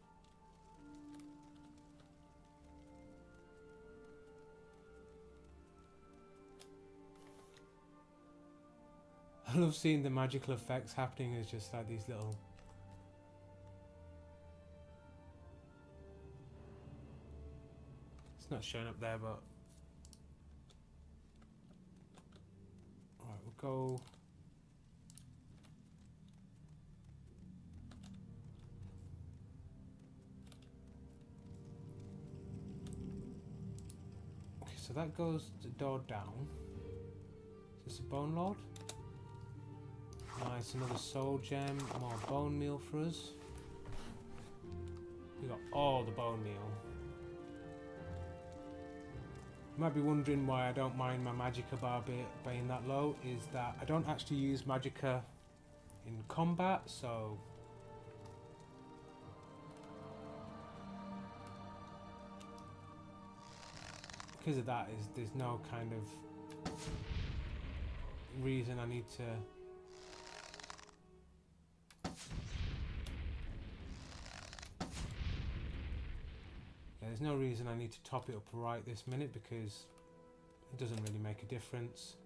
I love seeing the magical effects happening as just like these little... It's not showing up there, but... Alright, we'll go... Okay, so that goes the door down. Is this a Bone Lord? Nice, another soul gem, more bone meal for us. We got all the bone meal. You might be wondering why I don't mind my magicka bar being that low, is that I don't actually use magicka in combat, so... Because of that, there's no kind of reason I need to... There's no reason I need to top it up right this minute because it doesn't really make a difference.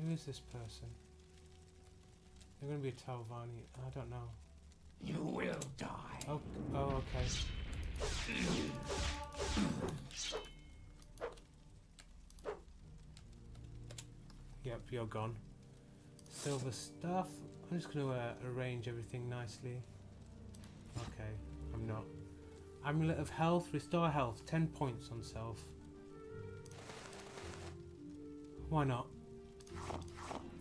Who is this person? They're going to be a Talvani. I don't know. You will die. Oh, Okay. Yep, you're gone. Silver stuff. I'm just going to arrange everything nicely. Okay, I'm not. Amulet of health. Restore health. 10 points on self. Why not?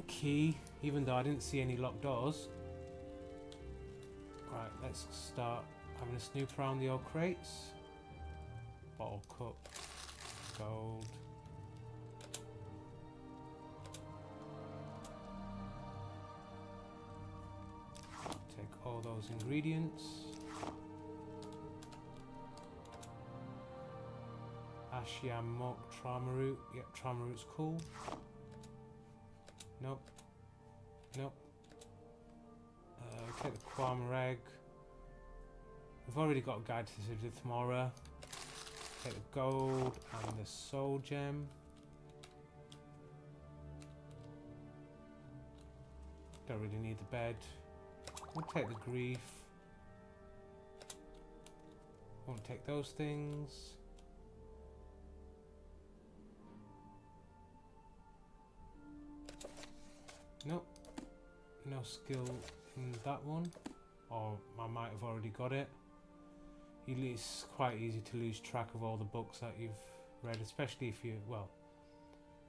Key. Even though I didn't see any locked doors. Right, let's start having a snoop around the old crates. Bottle cup. Gold. Take all those ingredients. Ashiam Mok Trauma Root. Yep, Trauma Root's cool. Nope. Nope. Take the Kwama egg. We've already got a guide to the Thmora. Take the gold and the soul gem. Don't really need the bed. We'll take the grief. Won't take those things. Nope. No skill in that one. Or I might have already got it. It's quite easy to lose track of all the books that you've read, especially if you, well,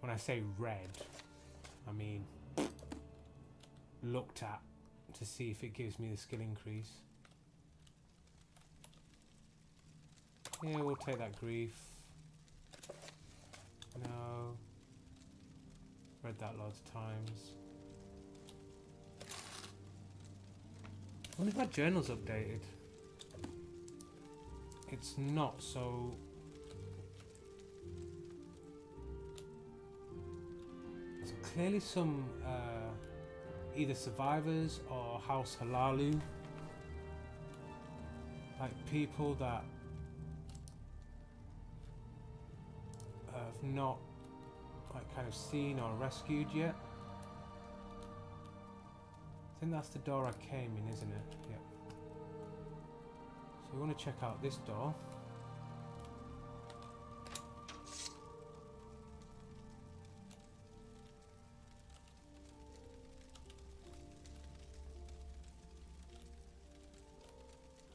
when I say read, I mean looked at to see if it gives me the skill increase. Yeah, we'll take that grief. No. Read that lots of times. I wonder if my journal's updated. It's not, so... There's clearly some either survivors or House Halalu. Like people that have not like kind of seen or rescued yet. I think that's the door I came in, isn't it? Yep. So we want to check out this door.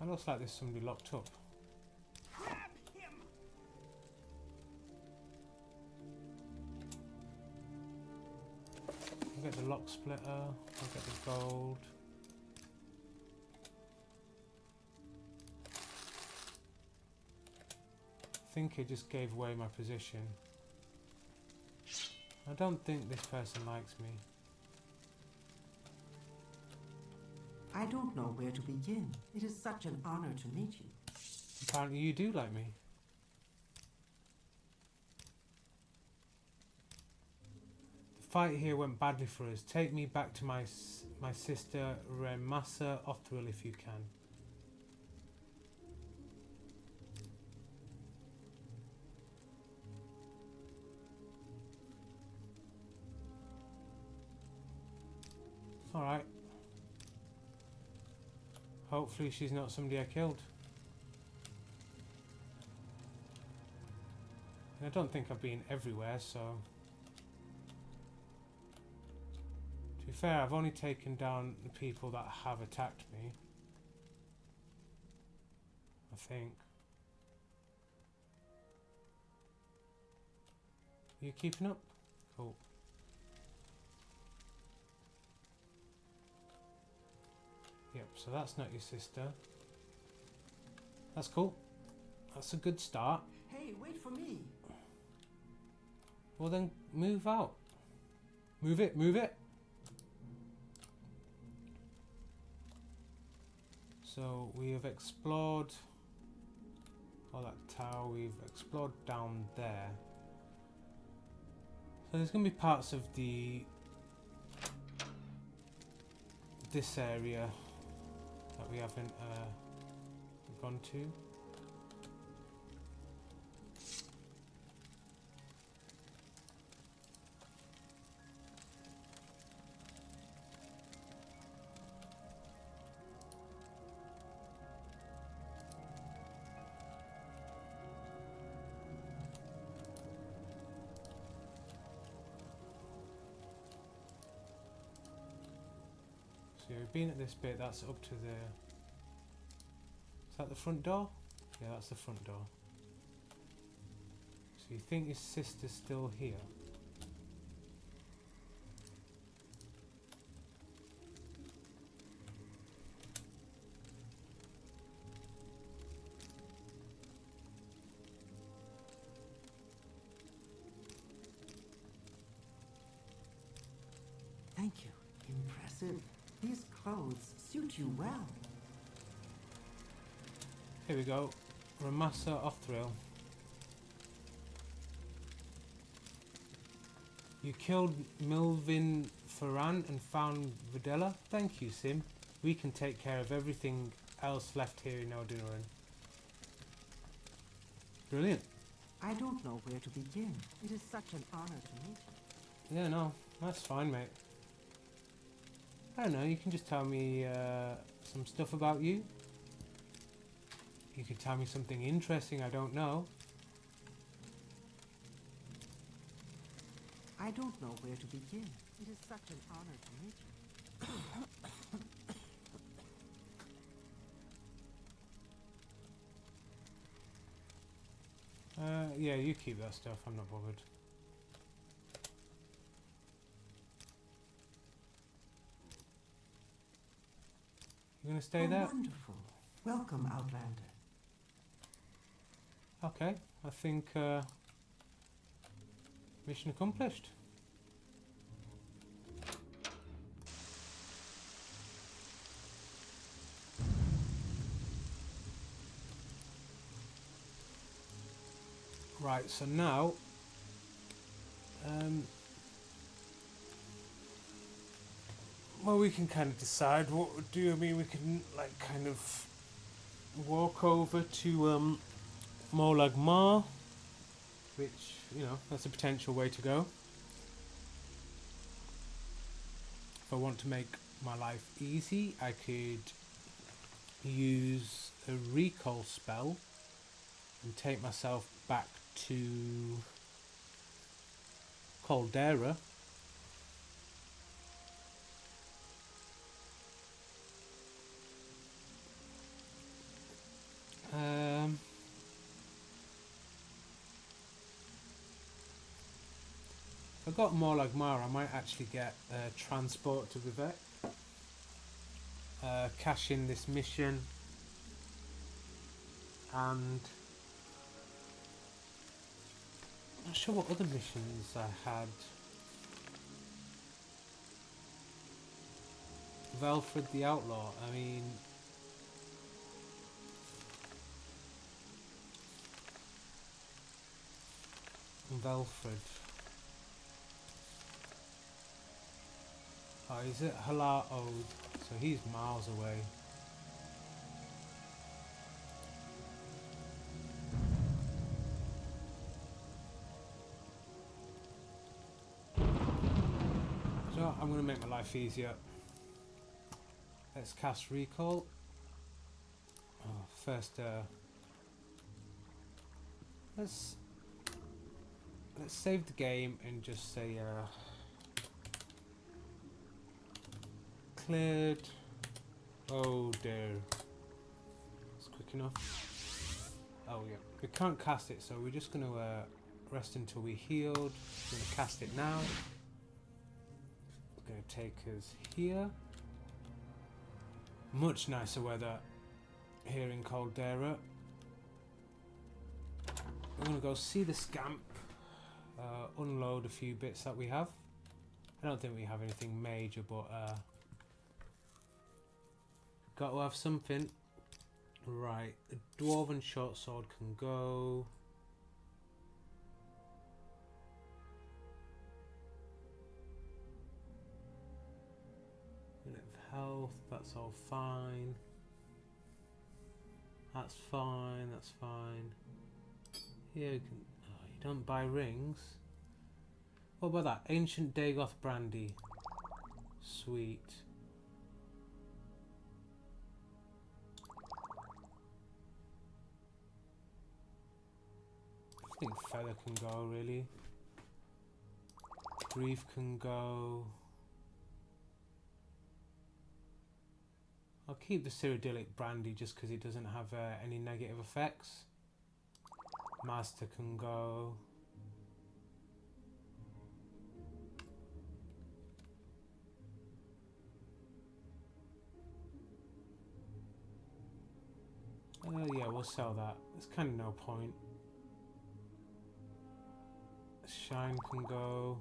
It looks like there's somebody locked up. I'll get the lock splitter, I'll get the gold. I think it just gave away my position. I don't think this person likes me. I don't know where to begin. It is such an honor to meet you. Apparently you do like me. The fight here went badly for us. Take me back to my sister Remasa Othril if you can. Alright. Hopefully she's not somebody I killed. And I don't think I've been everywhere, so... To be fair, I've only taken down the people that have attacked me. I think. Are you keeping up? Cool. Yep, so that's not your sister. That's cool. That's a good start. Hey, wait for me. Well then, move out. Move it, move it. So we have explored all that tower. We've explored down there. So there's going to be parts of this area that we haven't gone to. So we've been at this bit, that's up to the... Is that the front door? Yeah, that's the front door. So you think your sister's still here? Thank you. Impressive. These clothes suit you well. Here we go. Ramassa Othrill. You killed Milvin Ferran and found Videla? Thank you, Sim. We can take care of everything else left here in Eldurin. Brilliant. I don't know where to begin. It is such an honor to meet you. Yeah, no, that's fine, mate. I don't know, you can just tell me some stuff about you. You could tell me something interesting I don't know. I don't know where to begin. It is such an honor to meet you. Yeah, you keep that stuff, I'm not bothered. You gonna stay there? Wonderful. Welcome, Outlander. Okay, I think mission accomplished. Right, so now well, we can kind of decide what we'll do. I mean, we can like kind of walk over to Molag Mar, which, you know, that's a potential way to go. If I want to make my life easy, I could use a recall spell and take myself back to Caldera. If I got Molag Mar, I might actually get transport to Vivek. Cash in this mission, and I'm not sure what other missions I had. Velfred the Outlaw, I mean... Velfred. Oh, is it Halar? Oh, so he's miles away. So I'm going to make my life easier. Let's cast recall. Oh, first, let's save the game and just say cleared. Oh dear. It's quick enough. Oh yeah. We can't cast it, so we're just going to rest until we healed. We're going to cast it now. It's going to take us here. Much nicer weather here in Caldera. We're going to go see the scamp. Unload a few bits that we have. I don't think we have anything major, but got to have something. Right, the dwarven short sword can go. Minute of health, that's all fine. That's fine, that's fine. Here you can. Oh, you don't buy rings. What about that? Ancient Dagoth brandy. Sweet. I think feather can go, really. Grief can go. I'll keep the Cyrodiilic brandy just because it doesn't have any negative effects. Master can go. Yeah, we'll sell that. There's kind of no point. Shine can go.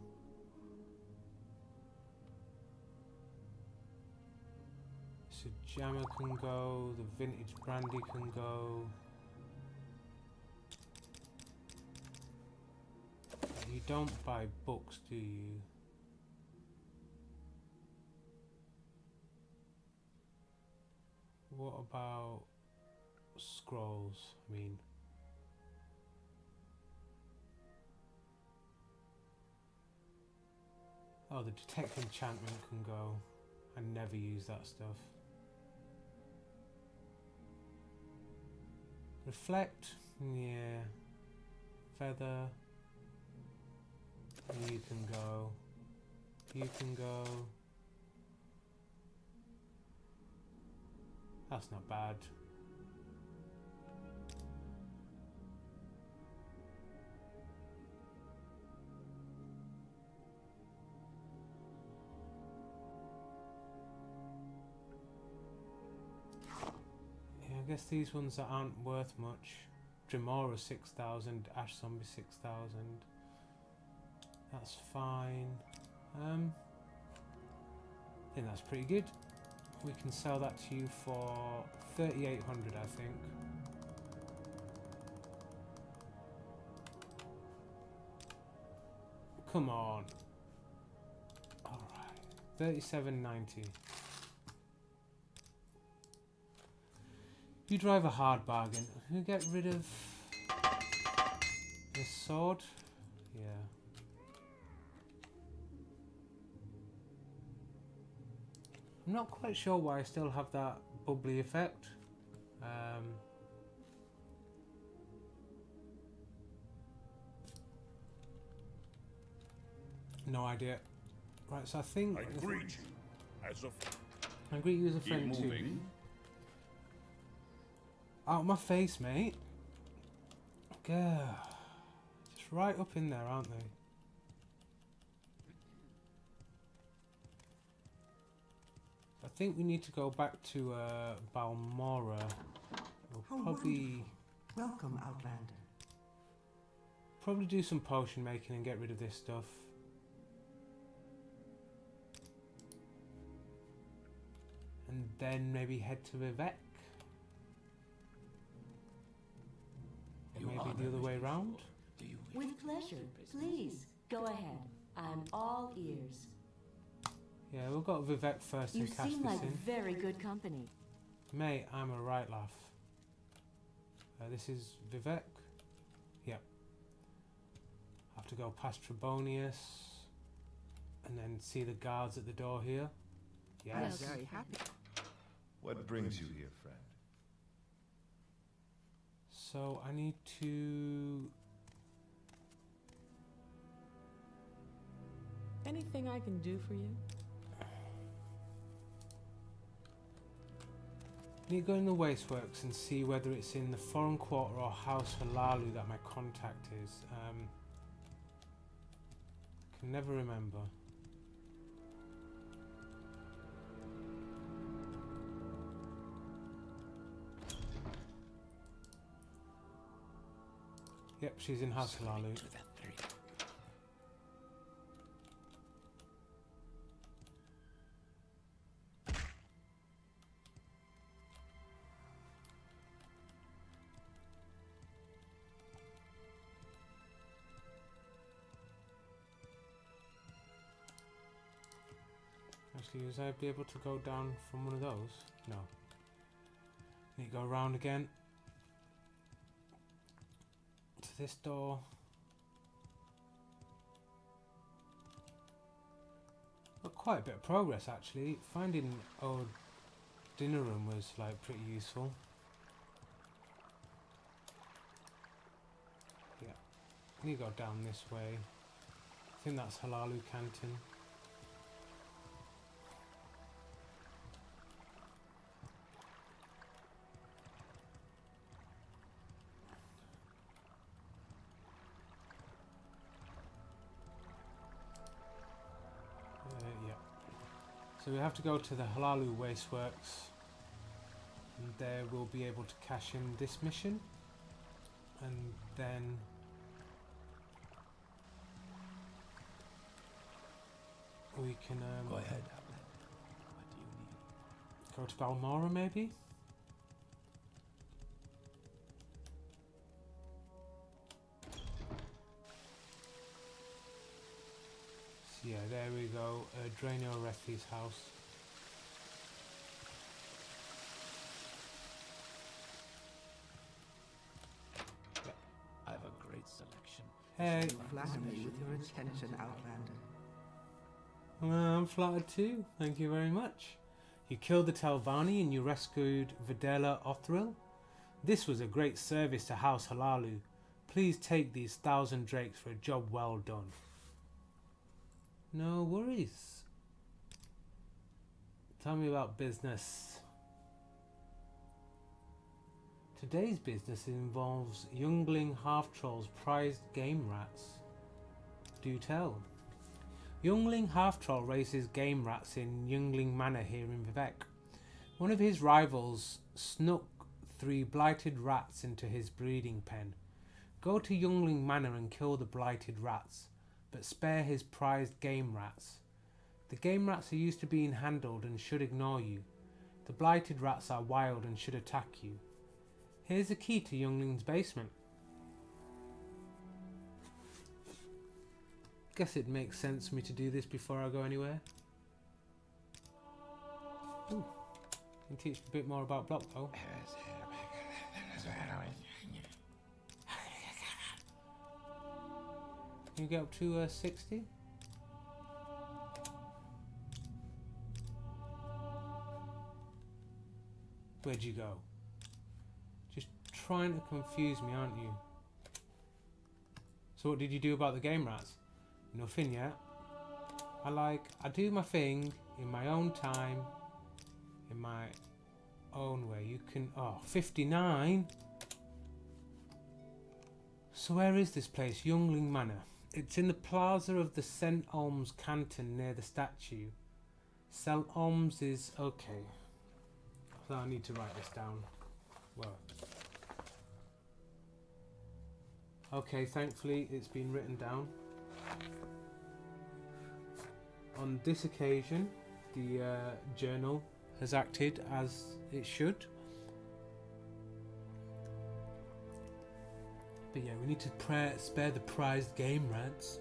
So Jammer can go. The vintage brandy can go. You don't buy books, do you? What about scrolls? I mean, oh, the detect enchantment can go. I never use that stuff. Reflect, yeah. Feather. You can go. You can go. That's not bad. Yeah, I guess these ones that aren't worth much. Dwemer 6,000, Ash Zombie 6,000. That's fine. I think that's pretty good. We can sell that to you for 3,800, I think. Come on. Alright. 37.90. You drive a hard bargain. You get rid of this sword? Yeah. I'm not quite sure why I still have that bubbly effect. No idea. Right, so I think I greet you as a I greet you as a keep friend too. moving. Out my face, mate. Gah. Just right up in there, aren't they? I think we need to go back to Balmora. We'll How probably Welcome, Outlander. do some potion making and get rid of this stuff. And then maybe head to Vivek. Or maybe the other way around. With pleasure. Please, go ahead. I'm all ears. Yeah, we'll go to Vivek first You and cast seem this like in. very good company. Mate, I'm a right laugh. This is Vivek. Yep. Have to go past Trebonius. And then see the guards at the door here. Yes. Very happy. What brings you here, friend? So I need to... Anything I can do for you? I need to go in the wasteworks and see whether it's in the foreign quarter or House Halalu that my contact is. I can never remember. Yep, she's in House Halalu. Actually, was I be able to go down from one of those? No. Need to go around again. To this door. Got quite a bit of progress actually. Finding old dinner room was like pretty useful. Yeah. Need to go down this way. I think that's Halalu Canton. So we have to go to the Halalu Wasteworks, and there we'll be able to cash in this mission, and then we can Go ahead, Outlander. What do you need? go to Balmora maybe? So yeah, there we go, Draenor Rethi's house. I have a great selection. Hey, You flatter me with your attention, Outlander. well, I'm flattered too, thank you very much. You killed the Telvanni and you rescued Videla Othril. This was a great service to House Halalu. Please take these 1,000 drakes for a job well done. No worries. Tell me about business. Today's business involves youngling half-trolls' prized game rats. Do tell. Youngling half-troll raises game rats in Youngling Manor here in Vivek. One of his rivals snuck 3 blighted rats into his breeding pen. Go to Youngling Manor and kill the blighted rats, but spare his prized game rats. The game rats are used to being handled and should ignore you. The blighted rats are wild and should attack you. Here's the key to Youngling's basement. Guess it makes sense for me to do this before I go anywhere. Ooh, can teach me a bit more about block though. Can you get up to 60? Where'd you go? Just trying to confuse me, aren't you? So what did you do about the game rats? Nothing yet. I do my thing in my own time, in my own way. You can, 59? So where is this place? Youngling Manor. It's in the plaza of the St. Olms Canton near the statue. St. Olms is, okay. So I need to write this down. Well. Okay, thankfully it's been written down. On this occasion, the journal has acted as it should. But yeah, we need to spare the prized game rats.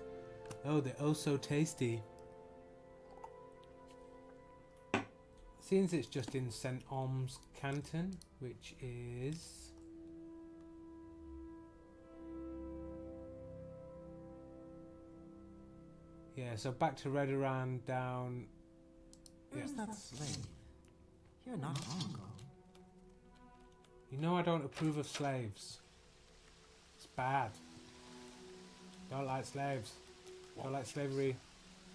Oh, they're oh so tasty. Since it's just in St. Olms Canton, which is... yeah, so back to Redoran, down... Where's that slave? Here not long ago. You know I don't approve of slaves. It's bad. Don't like slaves. Don't like slavery.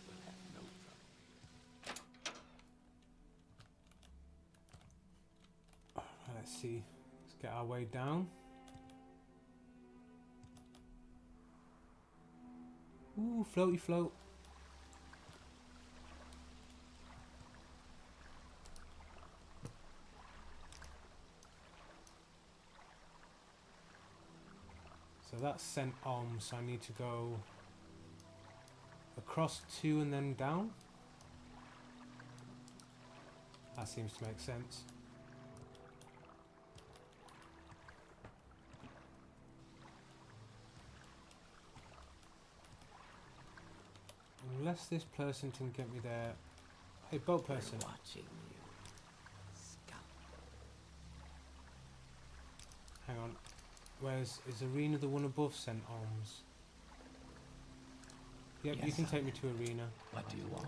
We'll have no trouble. Let's see. Let's get our way down. Ooh, floaty float. So that's St. Olms, so I need to go across 2 and then down. That seems to make sense. Unless this person can get me there. Hey, boat person. We're watching you. Scout. Hang on. Where's is Arena the one above St. Olms? Yep, you Yes, can sir. take me to Arena. What do you want?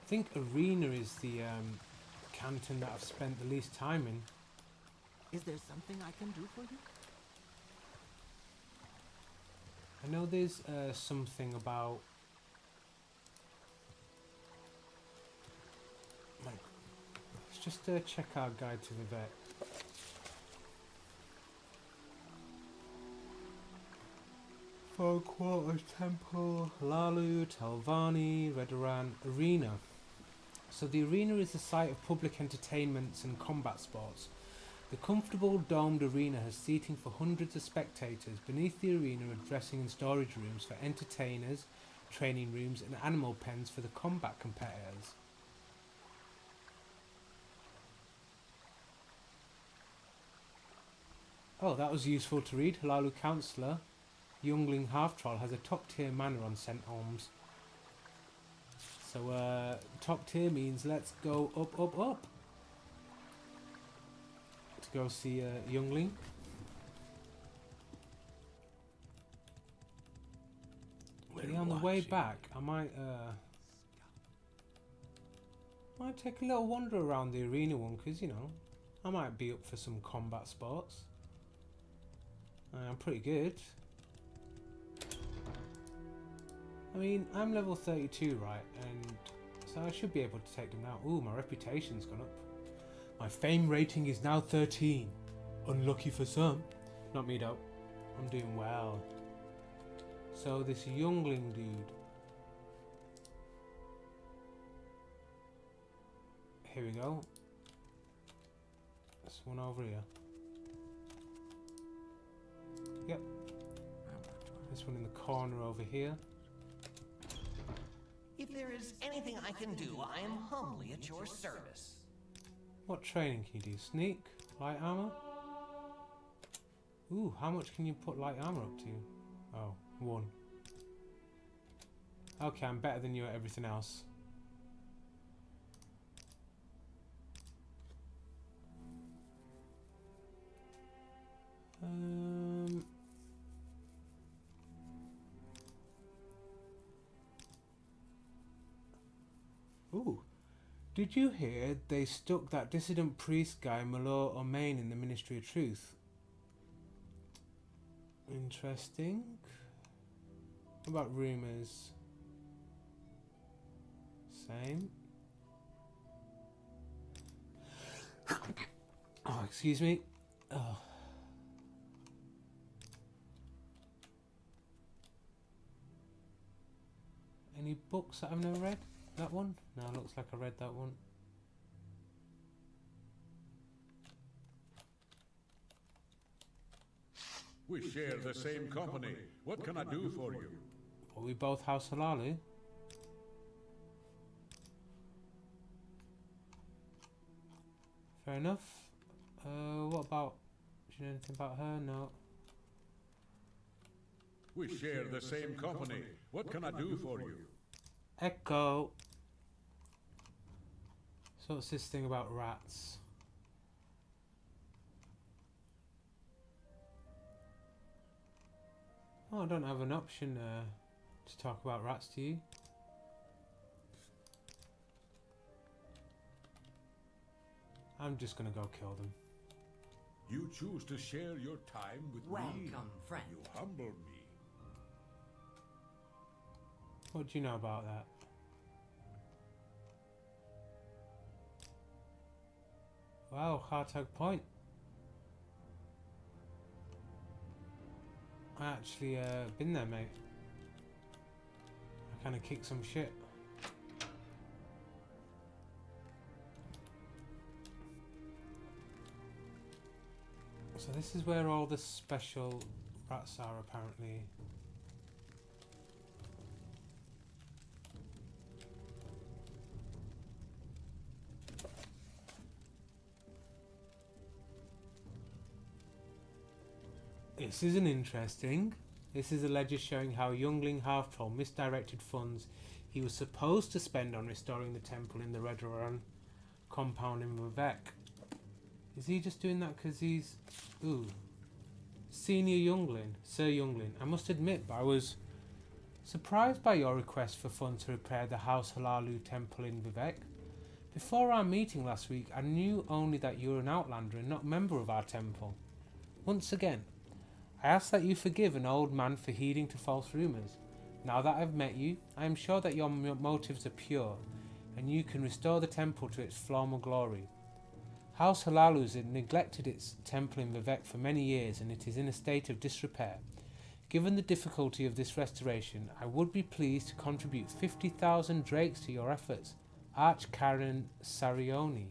I think Arena is the canton that I've spent the least time in. Is there something I can do for you? I know there's something about... Like, let's just check our guide to the vet. Four Quarters Temple, Lalu, Telvanni, Redoran, Arena. So the arena is the site of public entertainments and combat sports. The comfortable domed arena has seating for hundreds of spectators. Beneath the arena are dressing and storage rooms for entertainers, training rooms and animal pens for the combat competitors. Oh, that was useful to read. Lalu Councillor, Youngling Half-Troll has a top-tier manor on St. Olms. So, top tier means let's go up, up, up. To go see Youngling. Yeah, on the way back, I might take a little wander around the arena one, because, you know, I might be up for some combat sports. I'm pretty good. I mean, I'm level 32, right, and so I should be able to take them down. Ooh, my reputation's gone up. My fame rating is now 13. Unlucky for some. Not me though. I'm doing well. So this youngling dude. Here we go. This one over here. Yep. This one in the corner over here. If there is anything I can do, I am humbly at your service. What training can you do? Sneak? Light armor? Ooh, how much can you put light armor up to? Oh, 1. Okay, I'm better than you at everything else. Ooh. Did you hear they stuck that dissident priest guy Malor Omain in the Ministry of Truth? Interesting. What about rumours? Same. Oh, excuse me. Oh. Any books that I've never read? That one? No, looks like I read that one. We share the same company. What can I do for you? Are we both House Halalu? Fair enough. What about... Do you know anything about her? No. We share the same company. What can I do for you? Echo. So what's this thing about rats? Oh, I don't have an option to talk about rats, do you? I'm just gonna go kill them. You choose to share your time with me. Welcome, friend. You humble me. What do you know about that? Wow, Hartog Point. I actually been there, mate. I kind of kicked some shit. So this is where all the special rats are, apparently. This isn't interesting. This is a ledger showing how Youngling Half-Troll misdirected funds he was supposed to spend on restoring the temple in the Redoran compound in Vivek. Is he just doing that because he's... Ooh. Senior Youngling, Sir Youngling. I must admit, but I was surprised by your request for funds to repair the House Halalu temple in Vivek. Before our meeting last week, I knew only that you were an outlander and not a member of our temple. Once again, I ask that you forgive an old man for heeding to false rumours. Now that I've met you, I am sure that your motives are pure, and you can restore the temple to its former glory. House Halalu has neglected its temple in Vivek for many years, and it is in a state of disrepair. Given the difficulty of this restoration, I would be pleased to contribute 50,000 drakes to your efforts. Arch Karen Sarioni.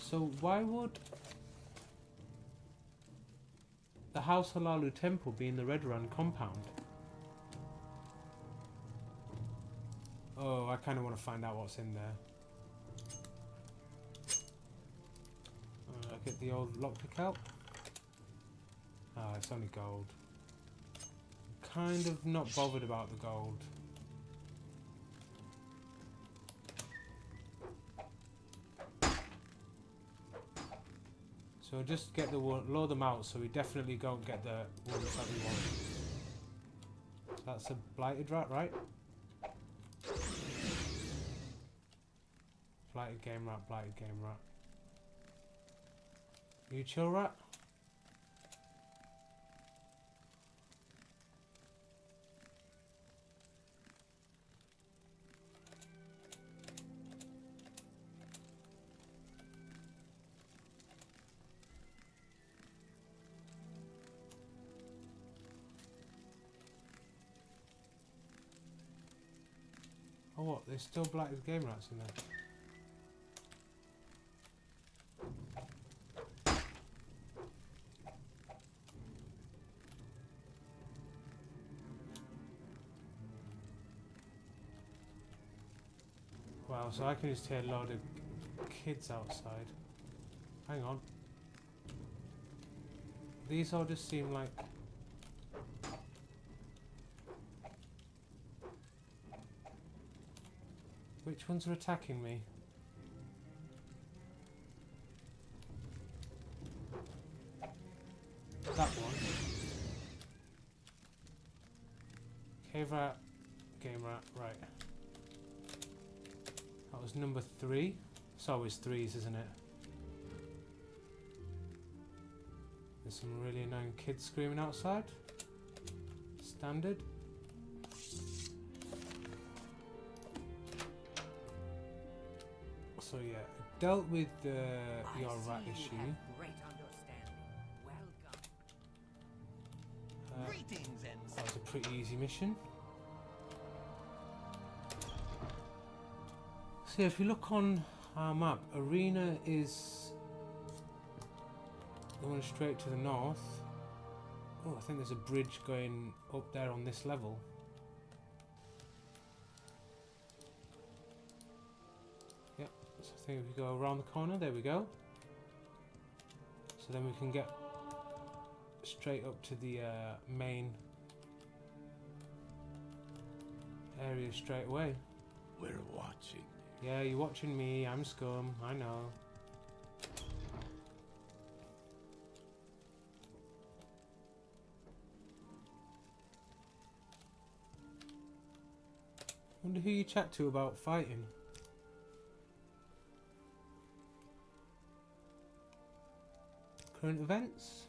So why would the House Halalu Temple be in the Redrun compound? Oh, I kind of want to find out what's in there. Get the old lockpick out. Ah, it's only gold. Kind of not bothered about the gold. So we'll just get the load them out so we definitely don't get the ones that we want. So that's a blighted rat, right? Blighted game rat, blighted game rat. You chill rat? Oh what, there's still blighted game rats in there. Wow, so I can just hear a load of kids outside. Hang on. These all just seem like... Which ones are attacking me? That one. Cave rat, game rat, right. That was number 3. It's always 3s, isn't it? There's some really annoying kids screaming outside. Standard. So yeah, I dealt with your rat issue. Greetings and That was a pretty easy mission. So if you look on our map, Arena is the one straight to the north. Oh, I think there's a bridge going up there on this level. Yep, so I think if we go around the corner, there we go. So then we can get straight up to the main area straight away. We're watching. Yeah, you're watching me, I'm scum, I know. Wonder who you chat to about fighting. Current events?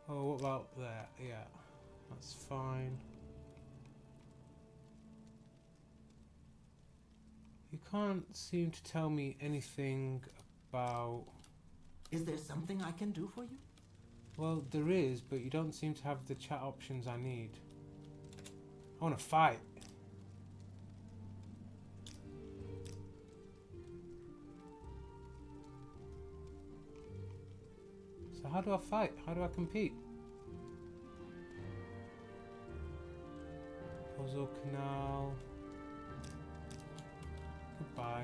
Oh, what about that? Yeah, that's fine. You can't seem to tell me anything about... Is there something I can do for you? Well, there is, but you don't seem to have the chat options I need. I want to fight. So how do I fight? How do I compete? Puzzle canal. Goodbye.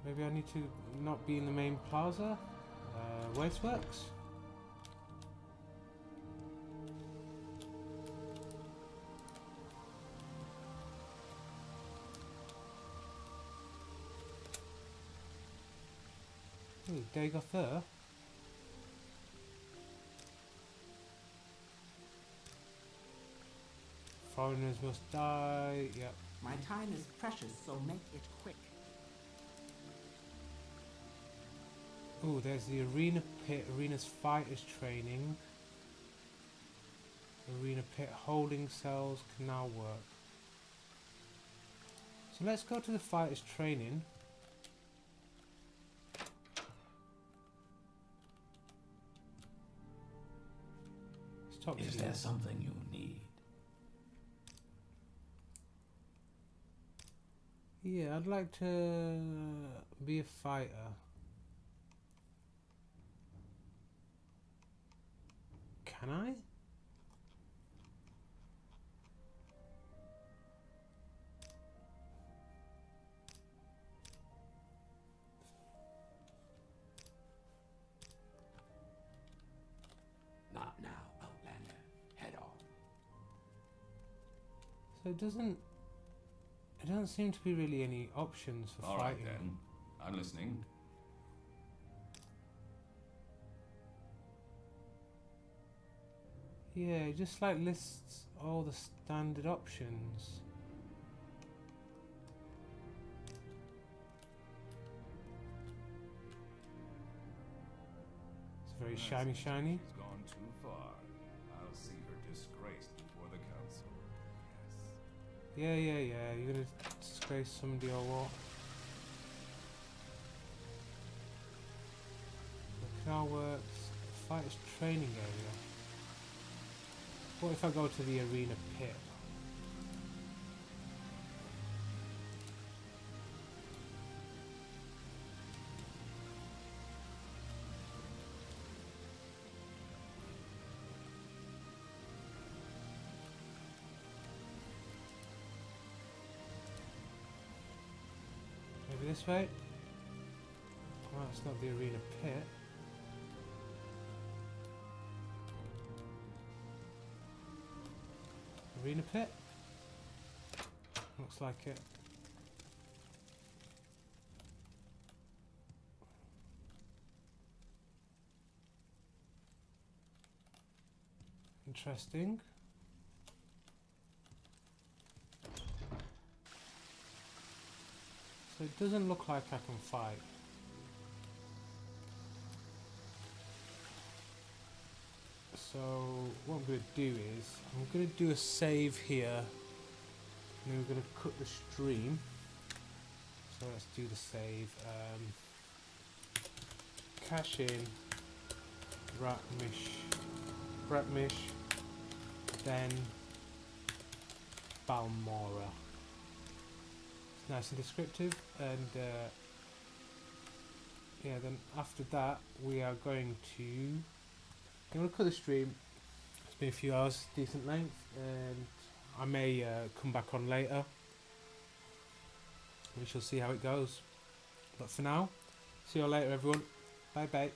Maybe I need to not be in the main plaza. Wasteworks. Ooh, Dagoth there. Foreigners must die. Yep. My time is precious, so make it quick. Ooh, there's the arena pit. Arena's fighters training. Arena pit holding cells, canal work. So let's go to the fighters training. Let's talk to Is you. there something you need? Yeah, I'd like to be a fighter. Can I? Not now, Outlander. Head on. So it doesn't seem to be really any options for All right fighting. then. I'm listening. Yeah, it just like lists all the standard options. It's very shiny. She's gone too far. I'll see her disgraced before the council. Yes. Yeah. You're gonna disgrace somebody or what? Look at our works. Fighters training area. What if I go to the arena pit? Maybe this way? Oh, it's not the arena pit. Arena pit? Looks like it. Interesting. So it doesn't look like I can fight. So what I'm going to do is I'm going to do a save here, and then we're going to cut the stream. So let's do the save. Cash in, Bratmish, then Balmora. It's nice and descriptive, and yeah, then after that we are going to cut the stream. It's been a few hours, decent length, and I may come back on later. We shall see how it goes. But for now, see you all later, everyone. Bye bye.